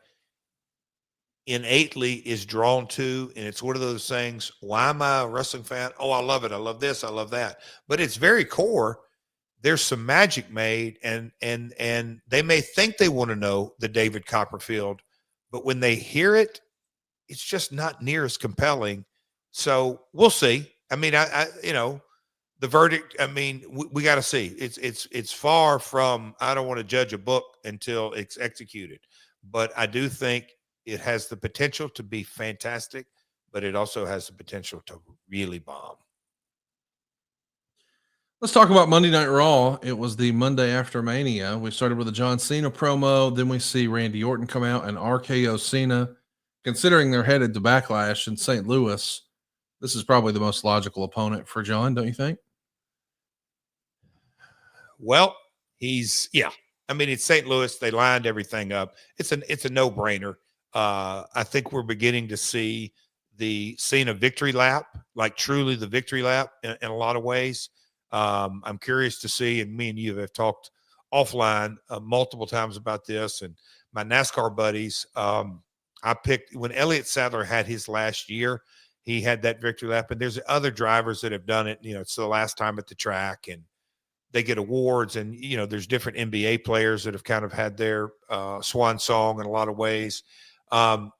innately is drawn to. And it's one of those things, why am I a wrestling fan? Oh, I love it. I love this. I love that. But it's very core. There's some magic made, and they may think they want to know the David Copperfield, but when they hear it, it's just not near as compelling. So we'll see. I mean, I the verdict, I mean, we got to see. It's far from, I don't want to judge a book until it's executed, but I do think it has the potential to be fantastic, but it also has the potential to really bomb. Let's talk about Monday Night Raw. It was the Monday after Mania. We started with a John Cena promo. Then we see Randy Orton come out and RKO Cena. Considering they're headed to Backlash in St. Louis, this is probably the most logical opponent for John, don't you think? Well, I mean, it's St. Louis. They lined everything up. It's a no-brainer. I think we're beginning to see the Cena victory lap, like truly the victory lap in a lot of ways. I'm curious to see, and me and you have talked offline multiple times about this, and my NASCAR buddies, I picked when Elliott Sadler had his last year, he had that victory lap, and there's other drivers that have done it. It's the last time at the track, and they get awards, and there's different NBA players that have kind of had their swan song in a lot of ways. I'm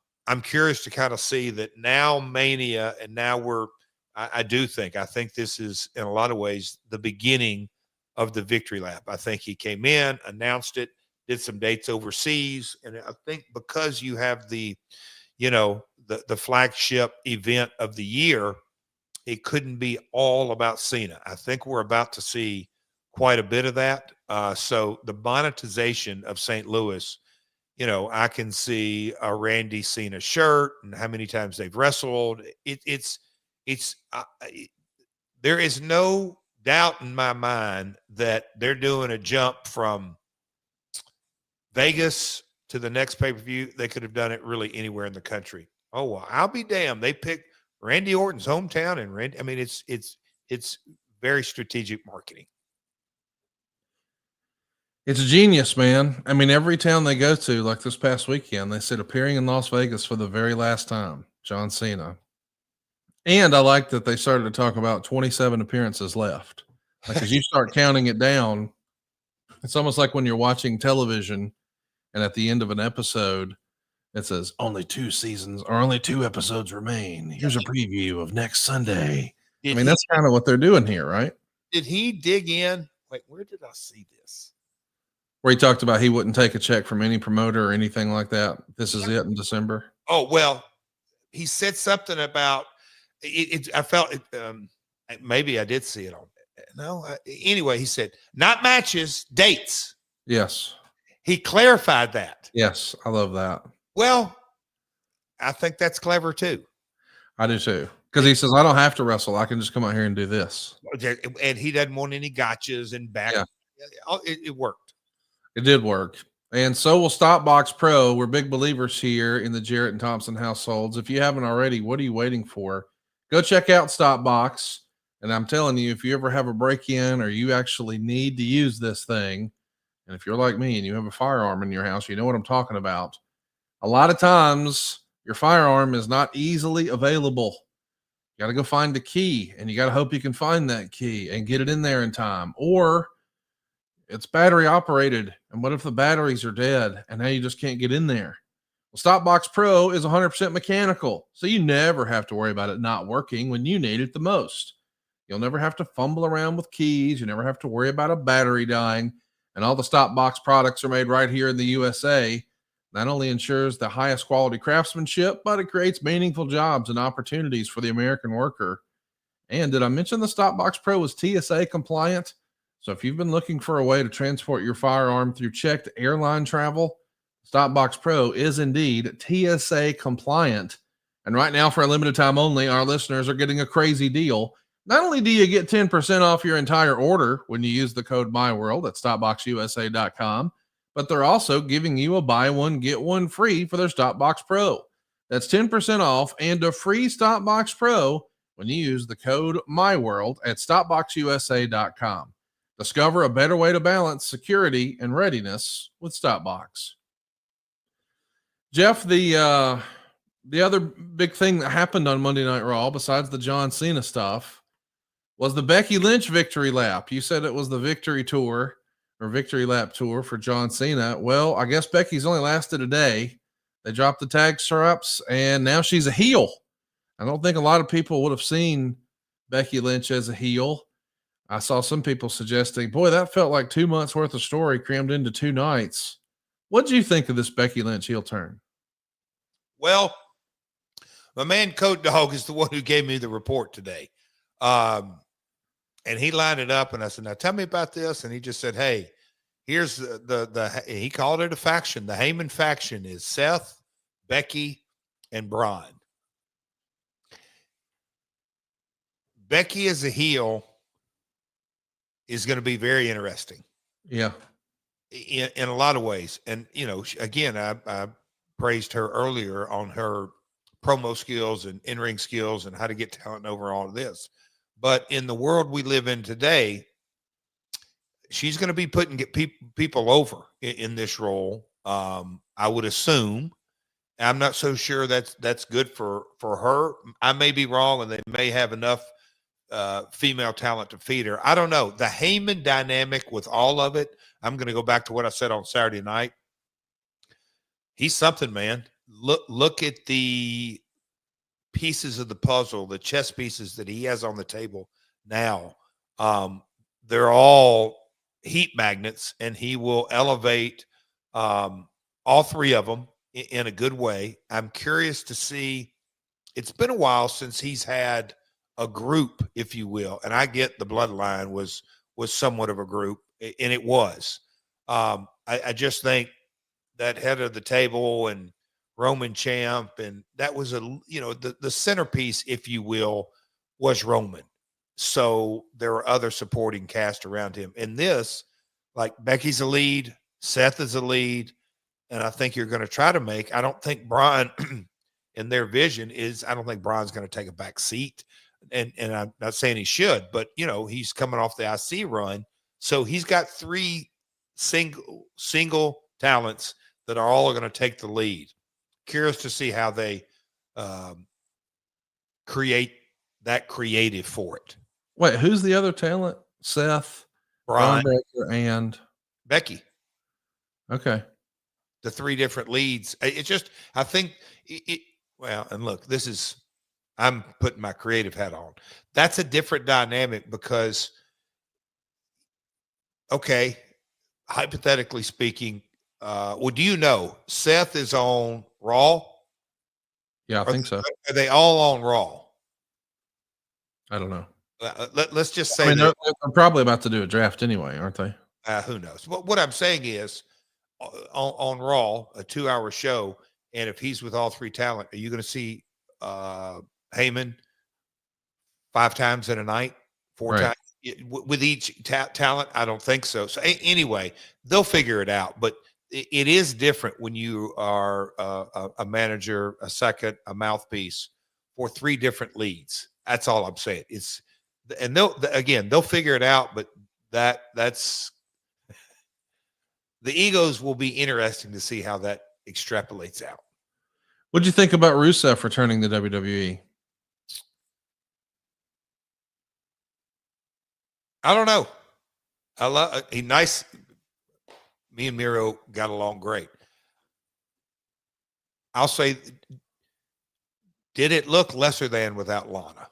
curious to kind of see that now Mania, and now I think this is in a lot of ways the beginning of the victory lap. I think he came in, announced it, did some dates overseas, and I think because you have the flagship event of the year, it couldn't be all about Cena. I think we're about to see quite a bit of that. So the monetization of St. Louis, I can see a Randy Cena shirt and how many times they've wrestled. There is no doubt in my mind that they're doing a jump from Vegas to the next pay-per-view. They could have done it really anywhere in the country. Oh, well, I'll be damned. They picked Randy Orton's hometown, and Randy, I mean, it's very strategic marketing. It's a genius, man. I mean, every town they go to, like this past weekend, they said appearing in Las Vegas for the very last time, John Cena. And I like that they started to talk about 27 appearances left. Like, as you start counting it down, it's almost like when you're watching television and at the end of an episode, it says only 2 seasons or only 2 episodes remain. Here's a preview of next Sunday. That's kind of what they're doing here, right? Did he dig in? Wait, where did I see this? Where he talked about he wouldn't take a check from any promoter or anything like that. This is it in December. Oh, well, he said something about it. I felt it. Maybe I did see it on. No. Anyway, he said not matches, dates. Yes. He clarified that. Yes. I love that. Well, I think that's clever too. I do too. Because he says, I don't have to wrestle. I can just come out here and do this. And he doesn't want any gotchas and back. Yeah. It worked. It did work. And so will Stopbox Pro. We're big believers here in the Jarrett and Thompson households. If you haven't already, what are you waiting for? Go check out Stopbox. And I'm telling you, if you ever have a break-in or you actually need to use this thing, and if you're like me and you have a firearm in your house, you know what I'm talking about. A lot of times, your firearm is not easily available. You got to go find the key, and you got to hope you can find that key and get it in there in time. Or it's battery operated. And what if the batteries are dead and now you just can't get in there? Well, Stopbox Pro is 100% mechanical, so you never have to worry about it not working when you need it the most. You'll never have to fumble around with keys. You never have to worry about a battery dying. And all the Stopbox products are made right here in the USA. Not only ensures the highest quality craftsmanship, but it creates meaningful jobs and opportunities for the American worker. And did I mention the Stopbox Pro is TSA compliant? So if you've been looking for a way to transport your firearm through checked airline travel, Stopbox Pro is indeed TSA compliant. And right now, for a limited time only, our listeners are getting a crazy deal. Not only do you get 10% off your entire order when you use the code MyWorld at StopBoxUSA.com, but they're also giving you a buy one, get one free for their StopBox Pro. That's 10% off and a free StopBox Pro when you use the code MyWorld at StopBoxUSA.com. Discover a better way to balance security and readiness with StopBox. Jeff, the other big thing that happened on Monday Night Raw, besides the John Cena stuff, was the Becky Lynch victory lap. You said it was the victory tour or victory lap tour for John Cena. Well, I guess Becky's only lasted a day. They dropped the tag straps, and now she's a heel. I don't think a lot of people would have seen Becky Lynch as a heel. I saw some people suggesting, boy, that felt like 2 months worth of story crammed into 2 nights. What did you think of this Becky Lynch heel turn? Well, my man Code Dog is the one who gave me the report today. And he lined it up, and I said, now tell me about this. And he just said, hey, here's he called it a faction. The Heyman faction is Seth, Becky, and Braun. Becky as a heel is going to be very interesting. Yeah. In a lot of ways. And, you know, again, I praised her earlier on her promo skills and in-ring skills and how to get talent over all of this. But in the world we live in today, she's going to be get people over in this role. I would assume. I'm not so sure that's good for her. I may be wrong, and they may have enough female talent to feed her. I don't know. The Heyman dynamic with all of it, I'm going to go back to what I said on Saturday night. He's something, man. Look at the pieces of the puzzle, the chess pieces that he has on the table now. They're all heat magnets, and he will elevate all 3 of them in a good way. I'm curious to see. It's been a while since he's had a group, if you will, and I get the bloodline was somewhat of a group, and it was. I just think that head of the table and Roman champ, and that was the centerpiece, if you will, was Roman. So there were other supporting cast around him. And this, like, Becky's a lead, Seth is a lead, and I think you're going to try to make. I don't think Braun, in their vision, I don't think Braun's going to take a back seat. And I'm not saying he should, but he's coming off the IC run, so he's got 3 single talents that are all going to take the lead. Curious to see how they create that creative for it. Wait, who's the other talent? Seth, Braun, and Becky. Okay. The 3 different leads. It's just, I think well, and look, I'm putting my creative hat on. That's a different dynamic because, okay, hypothetically speaking, well, do you know Seth is on Raw? Yeah, I think so. Are they all on Raw? I don't know. Let's just say they're probably about to do a draft anyway, aren't they? Who knows? What I'm saying is, on Raw, a 2-hour show, and if he's with all 3 talent, are you going to see Heyman 5 times in a night, 4 times with each talent? I don't think so. So anyway, they'll figure it out. But it is different when you are a manager, a second, a mouthpiece for 3 different leads. That's all I'm saying. And they'll figure it out. But that's the egos will be interesting to see how that extrapolates out. What'd you think about Rusev returning to WWE? I don't know. He's nice. Me and Miro got along great. I'll say, did it look lesser than without Lana?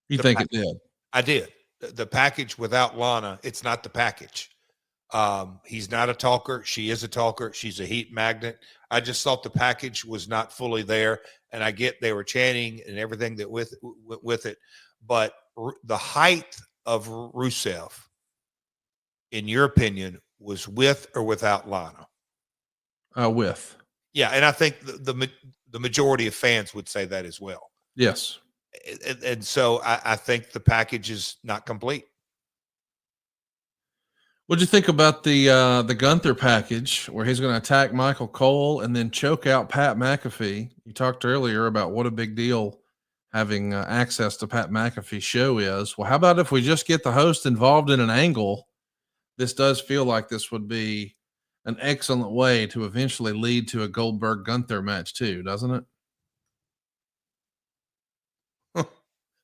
You think it did? I did. The package without Lana, it's not the package. He's not a talker. She is a talker. She's a heat magnet. I just thought the package was not fully there. And I get they were chanting and everything that with it. But the height of Rusev, in your opinion, was with or without Lana? With. Yeah, and I think the majority of fans would say that as well. Yes. And so I think the package is not complete. What'd you think about the Gunther package where he's going to attack Michael Cole and then choke out Pat McAfee? You talked earlier about what a big deal having access to Pat McAfee Show is. Well, how about if we just get the host involved in an angle? This does feel like this would be an excellent way to eventually lead to a Goldberg Gunther match too, doesn't it?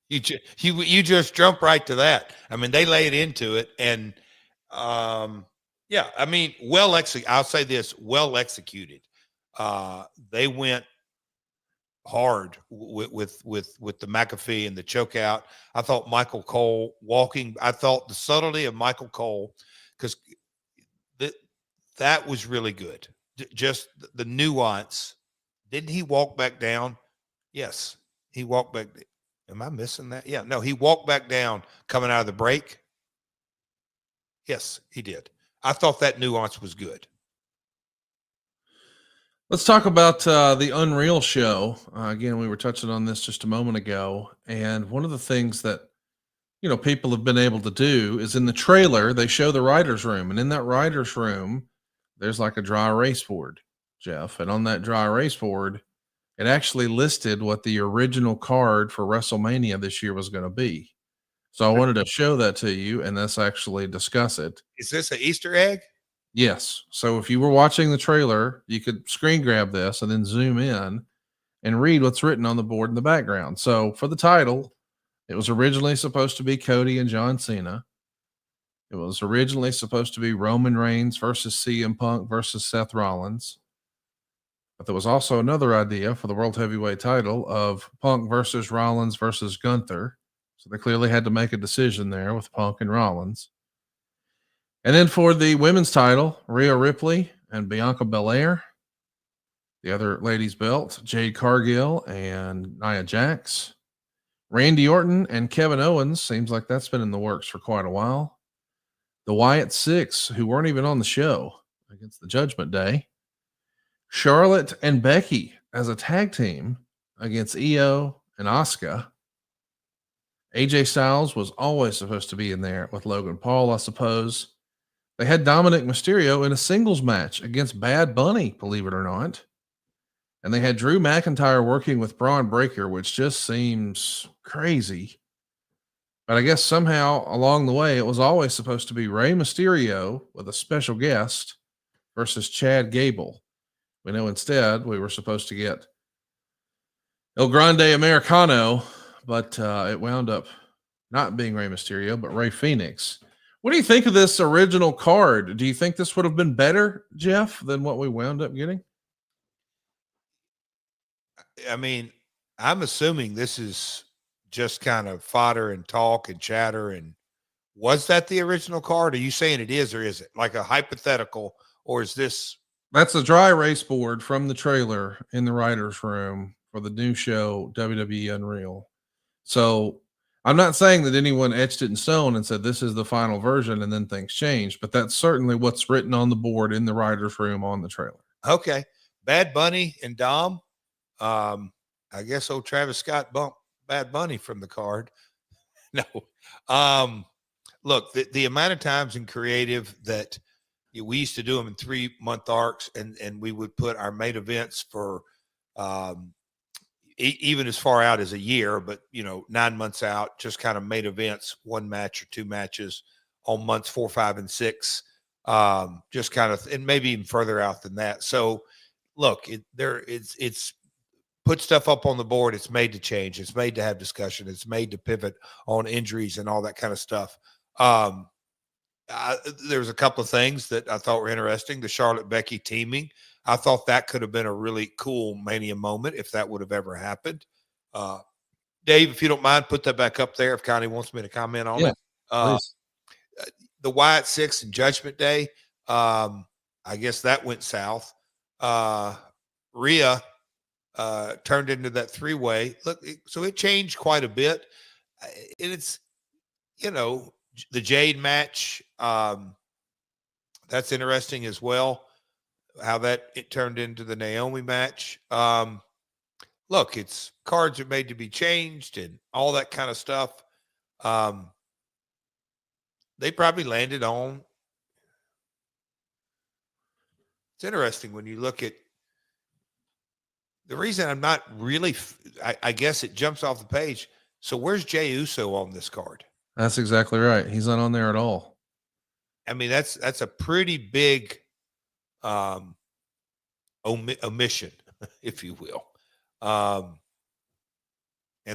You just jump right to that. I mean, they laid into it, and yeah, I mean, well executed. I'll say this: well executed. They went hard with the McAfee and the choke out. I thought Michael Cole walking. I thought the subtlety of Michael Cole, because that was really good. Just the nuance. Didn't he walk back down? Yes, he walked back. Am I missing that? Yeah, no, he walked back down coming out of the break. Yes, he did. I thought that nuance was good. Let's talk about the Unreal show. Again, we were touching on this just a moment ago. And one of the things that, people have been able to do is in the trailer, they show the writer's room. And in that writer's room, there's like a dry erase board, Jeff. And on that dry erase board, it actually listed what the original card for WrestleMania this year was going to be. So I wanted to show that to you and let's actually discuss it. Is this an Easter egg? Yes. So if you were watching the trailer, you could screen grab this and then zoom in and read what's written on the board in the background. So for the title, it was originally supposed to be Cody and John Cena. It was originally supposed to be Roman Reigns versus CM Punk versus Seth Rollins. But there was also another idea for the World Heavyweight title of Punk versus Rollins versus Gunther. So they clearly had to make a decision there with Punk and Rollins. And then for the women's title, Rhea Ripley and Bianca Belair. The other ladies' belt, Jade Cargill and Nia Jax. Randy Orton and Kevin Owens. Seems like that's been in the works for quite a while. The Wyatt Six, who weren't even on the show against the Judgment Day. Charlotte and Becky as a tag team against Io and Asuka. AJ Styles was always supposed to be in there with Logan Paul, I suppose. They had Dominic Mysterio in a singles match against Bad Bunny, believe it or not. And they had Drew McIntyre working with Braun Breaker, which just seems crazy. But I guess somehow along the way, it was always supposed to be Rey Mysterio with a special guest versus Chad Gable. We know instead we were supposed to get El Grande Americano, but it wound up not being Rey Mysterio, but Rey Fenix. What do you think of this original card? Do you think this would have been better, Jeff, than what we wound up getting? I mean, I'm assuming this is just kind of fodder and talk and chatter. And was that the original card? Are you saying it is or is it like a hypothetical, or is this? That's a dry erase board from the trailer in the writer's room for the new show, WWE Unreal. So I'm not saying that anyone etched it in stone and said this is the final version and then things changed, but that's certainly what's written on the board in the writer's room on the trailer. Okay. Bad Bunny and Dom. I guess old Travis Scott bumped Bad Bunny from the card. No. Look, the amount of times in creative that we used to do them in 3-month arcs, and we would put our main events for even as far out as a year, but 9 months out, just kind of main events, 1 match or 2 matches on months 4, 5, and 6, just kind of, and maybe even further out than that. So look, it's put stuff up on the board. It's made to change. It's made to have discussion. It's made to pivot on injuries and all that kind of stuff. There was a couple of things that I thought were interesting. The Charlotte Becky teaming. I thought that could have been a really cool Mania moment if that would have ever happened. Dave, if you don't mind, put that back up there if Connie wants me to comment on it. The Wyatt Six and Judgment Day. I guess that went south. Rhea turned into that 3-way. Look, so it changed quite a bit. And it's, the Jade match, that's interesting as well, how it turned into the Naomi match. look, it's cards are made to be changed and all that kind of stuff. They probably landed on. It's interesting when you look at the reason I'm not really, I guess it jumps off the page. So where's Jey Uso on this card? That's exactly right. He's not on there at all. I mean, that's a pretty big omission, if you will. And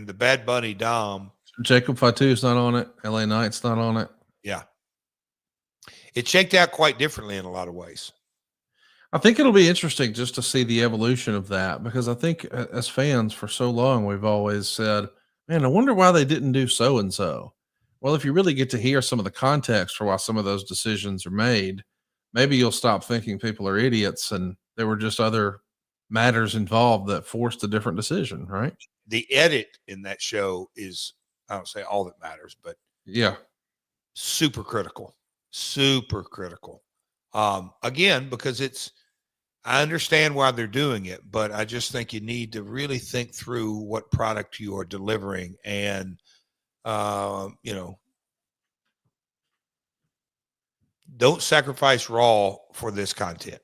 the Bad Bunny Dom. Jacob Fatu's not on it. LA Knight's not on it. Yeah. It shaked out quite differently in a lot of ways. I think it'll be interesting just to see the evolution of that, because I think as fans for so long, we've always said, man, I wonder why they didn't do so-and-so. Well, if you really get to hear some of the context for why some of those decisions are made, maybe you'll stop thinking people are idiots and there were just other matters involved that forced a different decision, right? The edit in that show is, I don't say all that matters, but yeah, super critical. Again, because I understand why they're doing it, but I just think you need to really think through what product you are delivering and, don't sacrifice Raw for this content.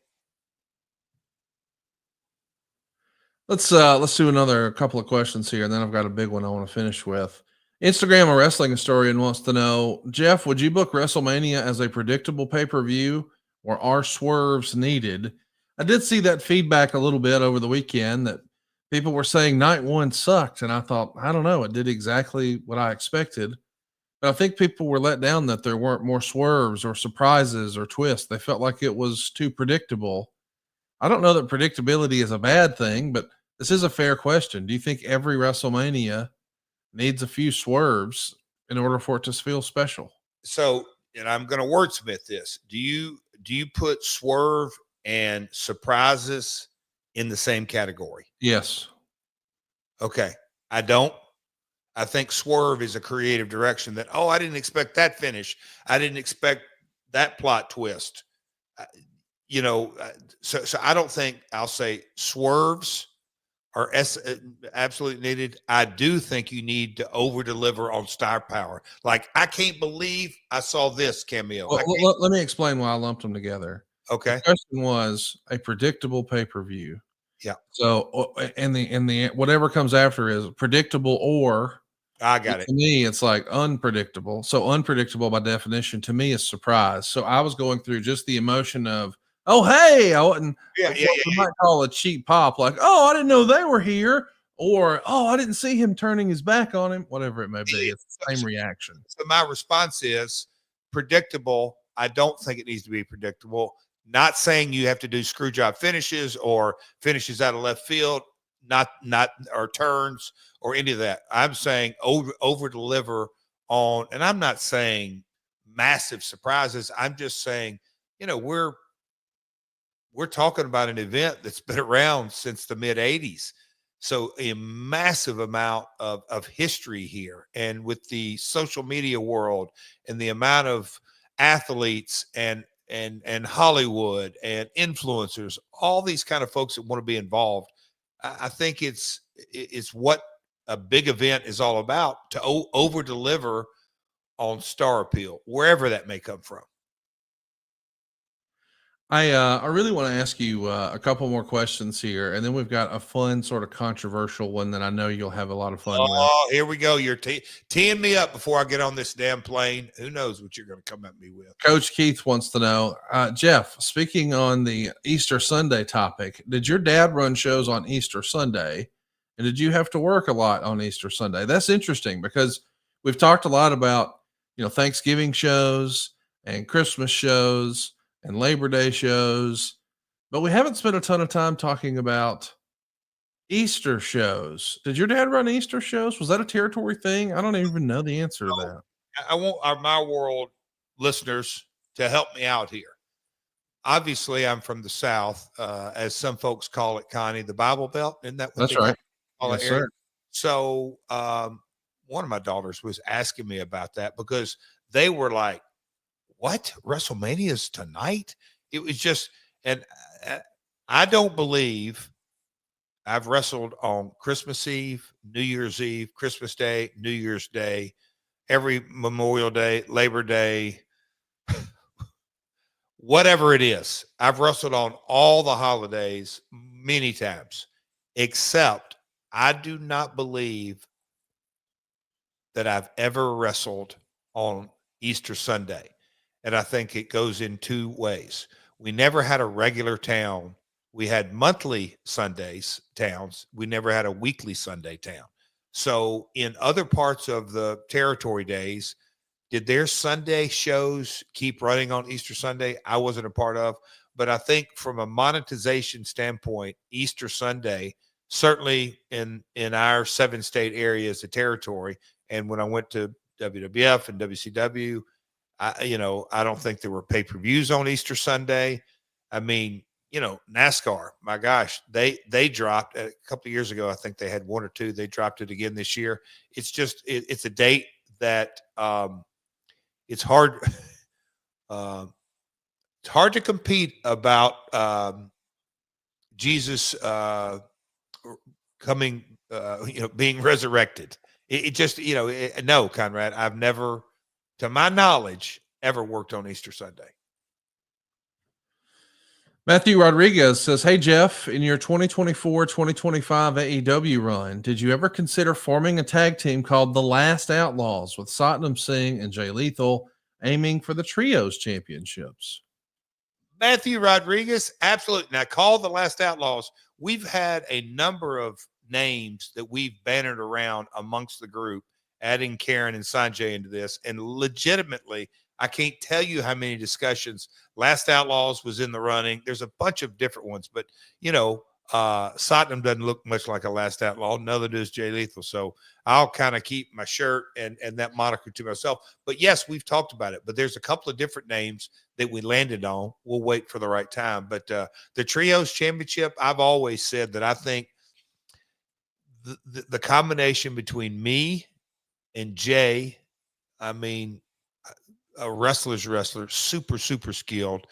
Let's do another couple of questions here, and then I've got a big one I want to finish with. Instagram, a wrestling historian, wants to know, Jeff, would you book WrestleMania as a predictable pay-per-view, or are swerves needed? I did see that feedback a little bit over the weekend that people were saying night one sucked, and I thought, I don't know, it did exactly what I expected. But I think people were let down that there weren't more swerves or surprises or twists. They felt like it was too predictable. I don't know that predictability is a bad thing, but this is a fair question. Do you think every WrestleMania needs a few swerves in order for it to feel special? So, and I'm going to wordsmith this. Do you put swerve and surprises in the same category? Yes. Okay. I don't. I think swerve is a creative direction that, I didn't expect that finish. I didn't expect that plot twist. So I don't think I'll say swerves are absolutely needed. I do think you need to over deliver on star power. Like, I can't believe I saw this cameo. Well, let me explain why I lumped them together. Okay. The question was a predictable pay-per-view. Yeah. So, and the whatever comes after is predictable, or I got it. To me, it's like unpredictable. So unpredictable by definition to me is surprise. So I was going through just the emotion of, oh, hey, I wasn't, we might call a cheap pop, like, oh, I didn't know they were here, or, oh, I didn't see him turning his back on him, whatever it may be. It's the same reaction. So my response is predictable. I don't think it needs to be predictable. Not saying you have to do screw job finishes or finishes out of left field, not or turns or any of that. I'm saying over deliver on, and I'm not saying massive surprises. I'm just saying, we're talking about an event that's been around since the mid 80s. So a massive amount of history here. And with the social media world and the amount of athletes and Hollywood and influencers, all these kind of folks that want to be involved, I think it's what a big event is all about, to over deliver on star appeal, wherever that may come from. I really want to ask you a couple more questions here, and then we've got a fun sort of controversial one that I know you'll have a lot of fun with. Oh, here we go. You're teeing me up before I get on this damn plane. Who knows what you're going to come at me with? Coach Keith wants to know, Jeff, speaking on the Easter Sunday topic, did your dad run shows on Easter Sunday, and did you have to work a lot on Easter Sunday? That's interesting because we've talked a lot about, Thanksgiving shows and Christmas shows and Labor Day shows, but we haven't spent a ton of time talking about Easter shows. Did your dad run Easter shows? Was that a territory thing? I don't even know the answer to that. I want my world listeners to help me out here. Obviously, I'm from the South, as some folks call it, Connie, the Bible Belt. Isn't that what That's right? Yes, sir. So one of my daughters was asking me about that because they were like, what? WrestleMania is tonight? It was just, and I don't believe I've wrestled on Christmas Eve, New Year's Eve, Christmas Day, New Year's Day, every Memorial Day, Labor Day, whatever it is. I've wrestled on all the holidays many times, except I do not believe that I've ever wrestled on Easter Sunday. And I think it goes in two ways. We never had a regular town. We had monthly Sundays towns. We never had a weekly Sunday town. So in other parts of the territory days, did their Sunday shows keep running on Easter Sunday? I wasn't a part of, but I think from a monetization standpoint, Easter Sunday, certainly in our 7-state areas, the territory, and when I went to WWF and WCW, I don't think there were pay-per-views on Easter Sunday. I mean, NASCAR, my gosh, they dropped a couple of years ago. I think they had one or two. They dropped it again this year. It's just, it's a date that it's hard. It's hard to compete about Jesus coming, being resurrected. It just, no, Conrad, I've never, to my knowledge, ever worked on Easter Sunday. Matthew Rodriguez says, hey, Jeff, in your 2024-2025 AEW run, did you ever consider forming a tag team called The Last Outlaws with Satnam Singh and Jay Lethal aiming for the Trios Championships? Matthew Rodriguez, absolutely. Now, call The Last Outlaws. We've had a number of names that we've bannered around amongst the group, adding Karen and Sanjay into this, and legitimately, I can't tell you how many discussions. Last Outlaws was in the running. There's a bunch of different ones, but Satnam doesn't look much like a Last Outlaw. Neither does Jay Lethal. So I'll kind of keep my shirt and that moniker to myself. But yes, we've talked about it. But there's a couple of different names that we landed on. We'll wait for the right time. But the Trios Championship, I've always said that I think the combination between me and Jay, I mean, a wrestler, super, super skilled.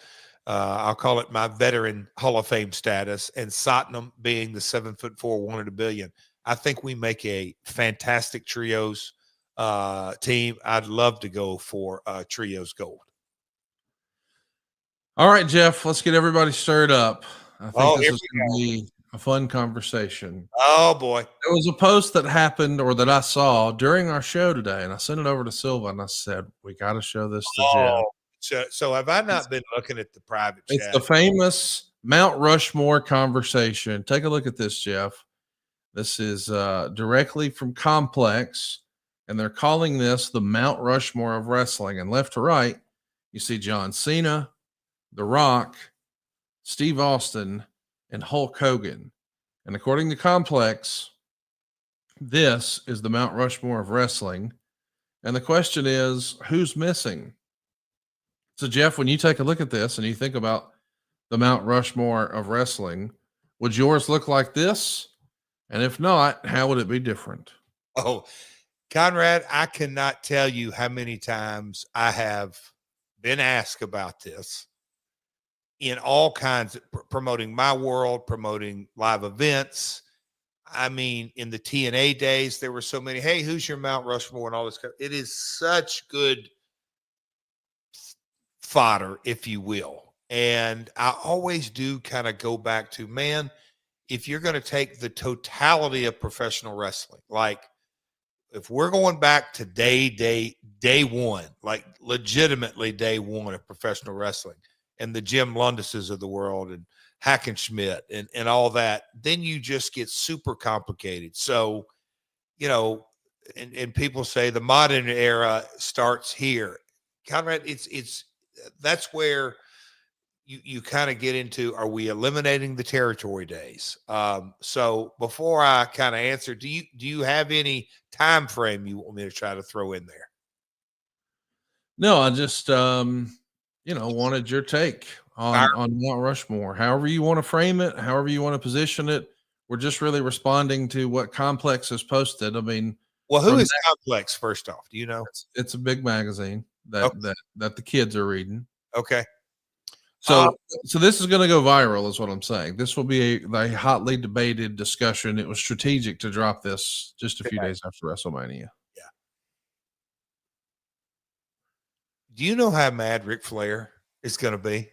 I'll call it my veteran Hall of Fame status, and Satnam being the 7'4", $1 billion. I think we make a fantastic trios team. I'd love to go for trios gold. All right, Jeff, let's get everybody stirred up. I think this is going to be a fun conversation. Oh boy. There was a post that happened or that I saw during our show today, and I sent it over to Silva and I said, we got to show this to Jeff. So have I not been looking at the private chat? It's the famous Mount Rushmore conversation. Take a look at this, Jeff. This is directly from Complex, and they're calling this the Mount Rushmore of wrestling. And left to right, you see John Cena, The Rock, Steve Austin, and Hulk Hogan. And according to Complex, this is the Mount Rushmore of wrestling. And the question is, who's missing? So, Jeff, when you take a look at this and you think about the Mount Rushmore of wrestling, would yours look like this? And if not, how would it be different? Oh, Conrad, I cannot tell you how many times I have been asked about this in all kinds of promoting my world, promoting live events. I mean, in the TNA days, there were so many, hey, who's your Mount Rushmore and all this. It is such good fodder, if you will. And I always do kind of go back to, man, if you're going to take the totality of professional wrestling, like if we're going back to day one, like legitimately day one of professional wrestling, and the Jim Lundases of the world and Hackenschmidt and all that, then you just get super complicated. So, and people say the modern era starts here. Conrad, that's where you kind of get into, are we eliminating the territory days? So before I kind of answer, do you have any time frame you want me to try to throw in there? No, I just, wanted your take on Mount Rushmore. However you want to frame it, however you want to position it. We're just really responding to what Complex has posted. I mean, well, who is Complex, first off? Do you know? It's a big magazine that the kids are reading. Okay. So this is going to go viral, is what I'm saying. This will be a hotly debated discussion. It was strategic to drop this just a few days after WrestleMania. Yeah. Do you know how mad Ric Flair is going to be?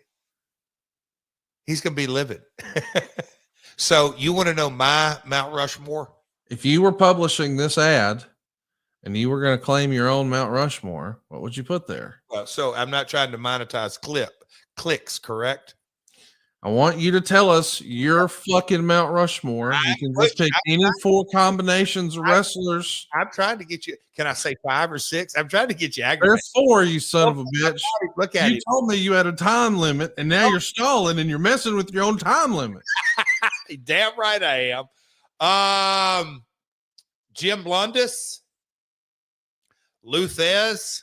He's going to be livid. So you want to know my Mount Rushmore? If you were publishing this ad and you were going to claim your own Mount Rushmore, what would you put there? So I'm not trying to monetize clicks, correct? I want you to tell us your fucking Mount Rushmore. You can just pick any 4 combinations of wrestlers. I'm trying to get you. Can I say 5 or 6? I'm trying to get you aggravated. There's 4, you son of a bitch. Look at you told me you had a time limit, and now you're stalling and you're messing with your own time limit. Damn right I am. Jim Blundis, Luthez,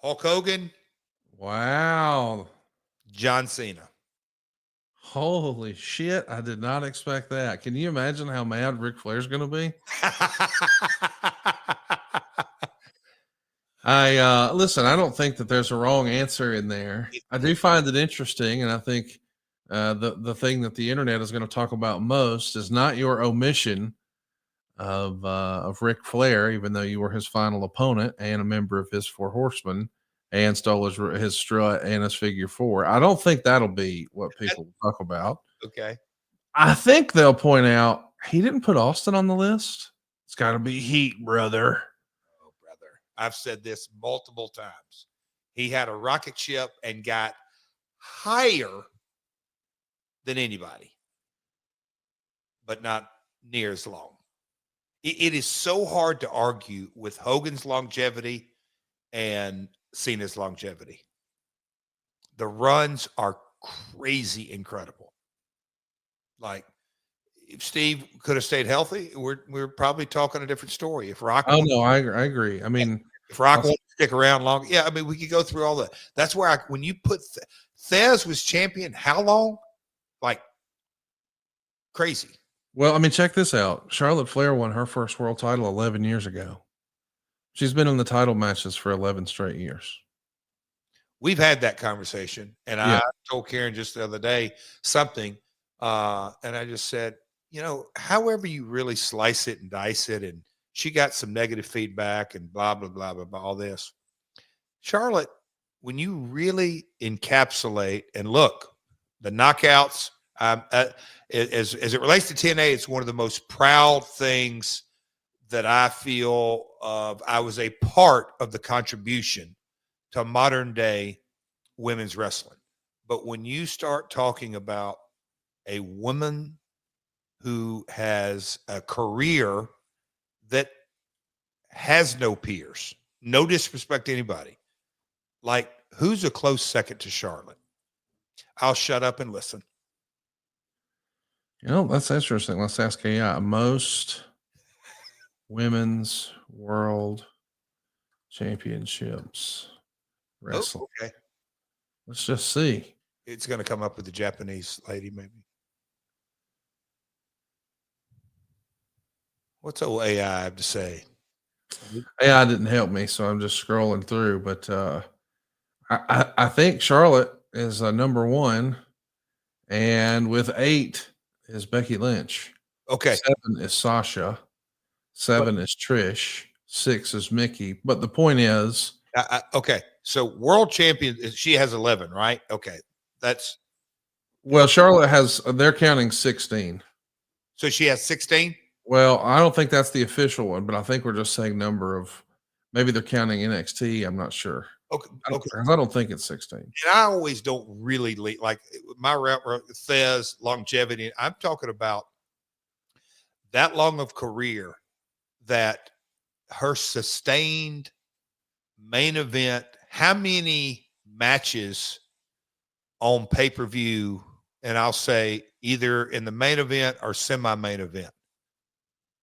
Hulk Hogan. Wow. John Cena. Holy shit. I did not expect that. Can you imagine how mad Ric Flair's going to be? Listen, I don't think that there's a wrong answer in there. I do find it interesting. And I think the thing that the internet is going to talk about most is not your omission of Ric Flair, even though you were his final opponent and a member of his 4 Horsemen and stole his strut and his figure 4. I don't think that'll be what people will talk about. Okay. I think they'll point out he didn't put Austin on the list. It's got to be heat, brother. Oh, brother. I've said this multiple times. He had a rocket ship and got higher than anybody, but not near as long. It is so hard to argue with Hogan's longevity and Cena's longevity. The runs are crazy incredible. Like, if Steve could have stayed healthy, we're probably talking a different story. If Rock, I agree. I mean, if Rock wanted to stick around long, yeah, I mean, we could go through all that. That's where when you put Thez was champion, how long? Like, crazy. Well, I mean, check this out. Charlotte Flair won her first world title 11 years ago. She's been in the title matches for 11 straight years. We've had that conversation, and I told Karen just the other day something, and I just said, however you really slice it and dice it, and she got some negative feedback and blah, blah, blah, blah, blah, all this. Charlotte, when you really encapsulate and look, the knockouts, as it relates to TNA, it's one of the most proud things that I feel of. I was a part of the contribution to modern day women's wrestling. But when you start talking about a woman who has a career that has no peers, no disrespect to anybody, like, who's a close second to Charlotte? I'll shut up and listen. That's interesting. Let's ask AI. Most women's world championships wrestling. Oh, okay. Let's just see. It's going to come up with the Japanese lady, maybe. What's old AI have to say? AI didn't help me, so I'm just scrolling through. But I think Charlotte is number 1, and with 8 is Becky Lynch. Okay. 7 is Sasha. 7 is Trish. 6 is Mickey. But the point is, okay. So world champion, she has 11, right? Okay. Well, Charlotte they're counting 16. So she has 16? Well, I don't think that's the official one, but I think we're just saying number of, maybe they're counting NXT. I'm not sure. Okay. I don't think it's 16. And I always don't really like my route, Thez, longevity. I'm talking about that long of career, that her sustained main event, how many matches on pay-per-view, and I'll say either in the main event or semi-main event,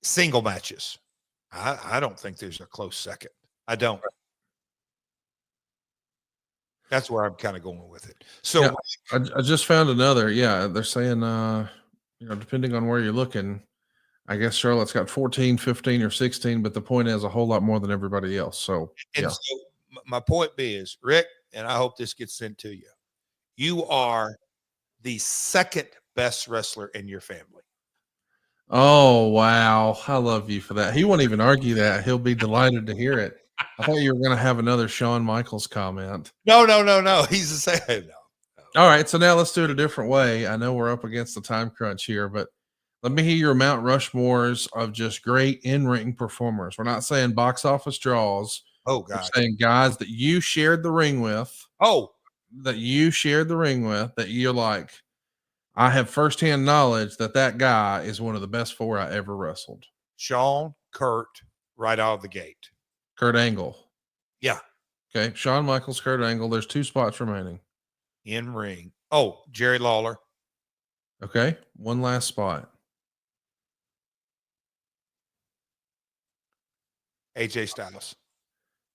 single matches. I don't think there's a close second. I don't. That's where I'm kind of going with it. So yeah, I just found another. Yeah, they're saying, depending on where you're looking, I guess Charlotte's got 14, 15, or 16, but the point is a whole lot more than everybody else. So, And yeah. so my point is, Rick, and I hope this gets sent to you. You are the second best wrestler in your family. Oh, wow. I love you for that. He won't even argue that. He'll be delighted to hear it. I thought you were going to have another Shawn Michaels comment. No. He's the same. No. All right. So now let's do it a different way. I know we're up against the time crunch here, but let me hear your Mount Rushmores of just great in-ring performers. We're not saying box office draws. Oh, We're God. saying guys that you shared the ring with. Oh. That you're like, I have firsthand knowledge that guy is one of the best 4 I ever wrestled. Shawn, Kurt, right out of the gate. Kurt Angle. Yeah. Okay. Shawn Michaels, Kurt Angle. There's 2 spots remaining. In ring. Oh, Jerry Lawler. Okay. One last spot. AJ Styles.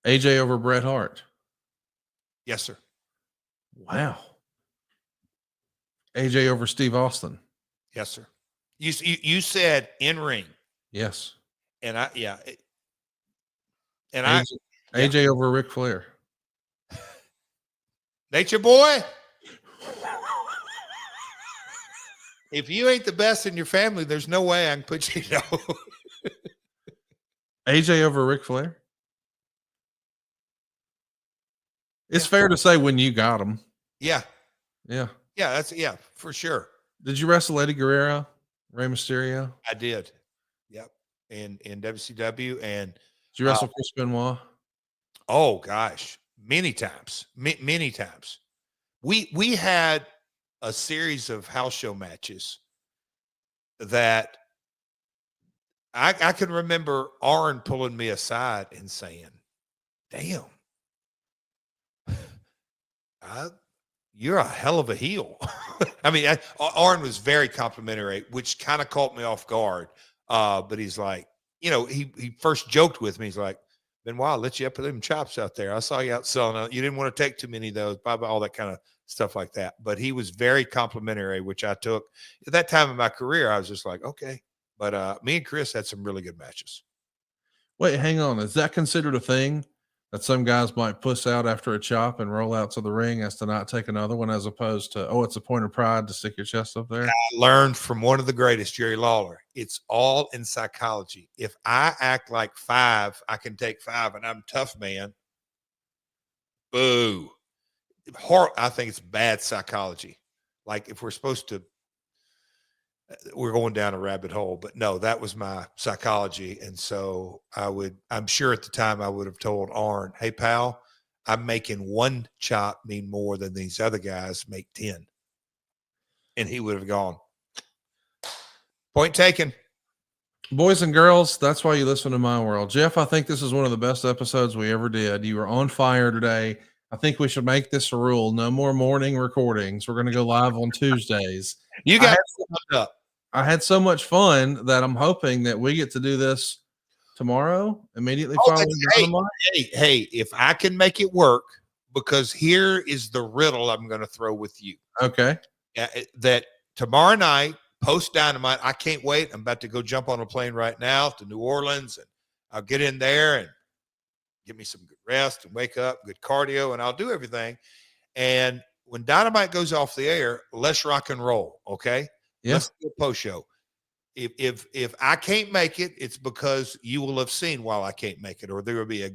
AJ over Bret Hart. Yes, sir. Wow. AJ over Steve Austin. Yes, sir. You said in ring. Yes. And AJ over Ric Flair. Nature Boy. If you ain't the best in your family, there's no way I can put you down. AJ over Ric Flair. It's fair to say when you got him. Yeah. Yeah. Yeah, for sure. Did you wrestle Eddie Guerrero, Rey Mysterio? I did. Yep. In WCW. And did you wrestle Chris Benoit? Oh gosh, many times. Many times. We had a series of house show matches that I can remember Arn pulling me aside and saying, damn, you're a hell of a heel. I mean, Arn was very complimentary, which kind of caught me off guard. But he's like, he first joked with me. He's like, Benoit, I'll let you up with them chops out there. I saw you out selling out. You didn't want to take too many of those, blah, blah, all that kind of stuff like that. But he was very complimentary, which I took at that time in my career. I was just like, okay. But me and Chris had some really good matches. Wait, hang on. Is that considered a thing that some guys might puss out after a chop and roll out to the ring as to not take another one, as opposed to, oh, it's a point of pride to stick your chest up there? I learned from one of the greatest, Jerry Lawler. It's all in psychology. If I act like 5, I can take 5, and I'm tough, man. Boo. I think it's bad psychology. Like if we're going down a rabbit hole, but no, that was my psychology. And so I'm sure at the time I would have told Arn, hey pal, I'm making 1 chop mean more than these other guys make 10. And he would have gone, point taken. Boys and girls, that's why you listen to My World. Jeff, I think this is one of the best episodes we ever did. You were on fire today. I think we should make this a rule. No more morning recordings. We're going to go live on Tuesdays. You got it up. I had so much fun that I'm hoping that we get to do this tomorrow, immediately following Dynamite. Hey, if I can make it work, because here is the riddle I'm going to throw with you. Okay. That tomorrow night, post Dynamite, I can't wait. I'm about to go jump on a plane right now to New Orleans, and I'll get in there and give me some good rest and wake up, good cardio, and I'll do everything. And when Dynamite goes off the air, let's rock and roll, okay? Yeah. Let's do a post show. If I can't make it, it's because you will have seen while I can't make it, or there will be a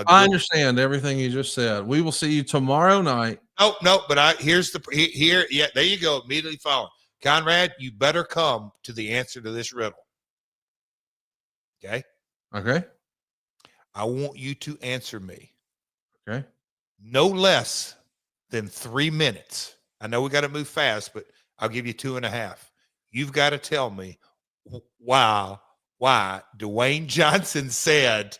I understand everything you just said. We will see you tomorrow night. No, but here, yeah, there you go. Immediately following. Conrad, you better come to the answer to this riddle. Okay? Okay. I want you to answer me. Okay. No less than 3 minutes. I know we got to move fast, but I'll give you 2.5. You've got to tell me why Dwayne Johnson said,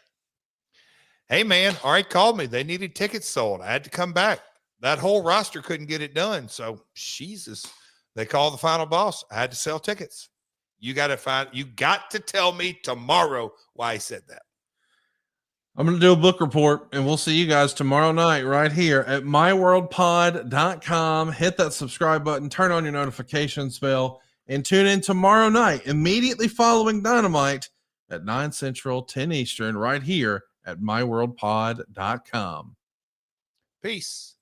hey, man, all right, called me. They needed tickets sold. I had to come back. That whole roster couldn't get it done. So, Jesus, they called the final boss. I had to sell tickets. You got to tell me tomorrow why he said that. I'm going to do a book report, and we'll see you guys tomorrow night right here at myworldpod.com. Hit that subscribe button, turn on your notifications bell, and tune in tomorrow night, immediately following Dynamite at 9 Central, 10 Eastern, right here at myworldpod.com. Peace.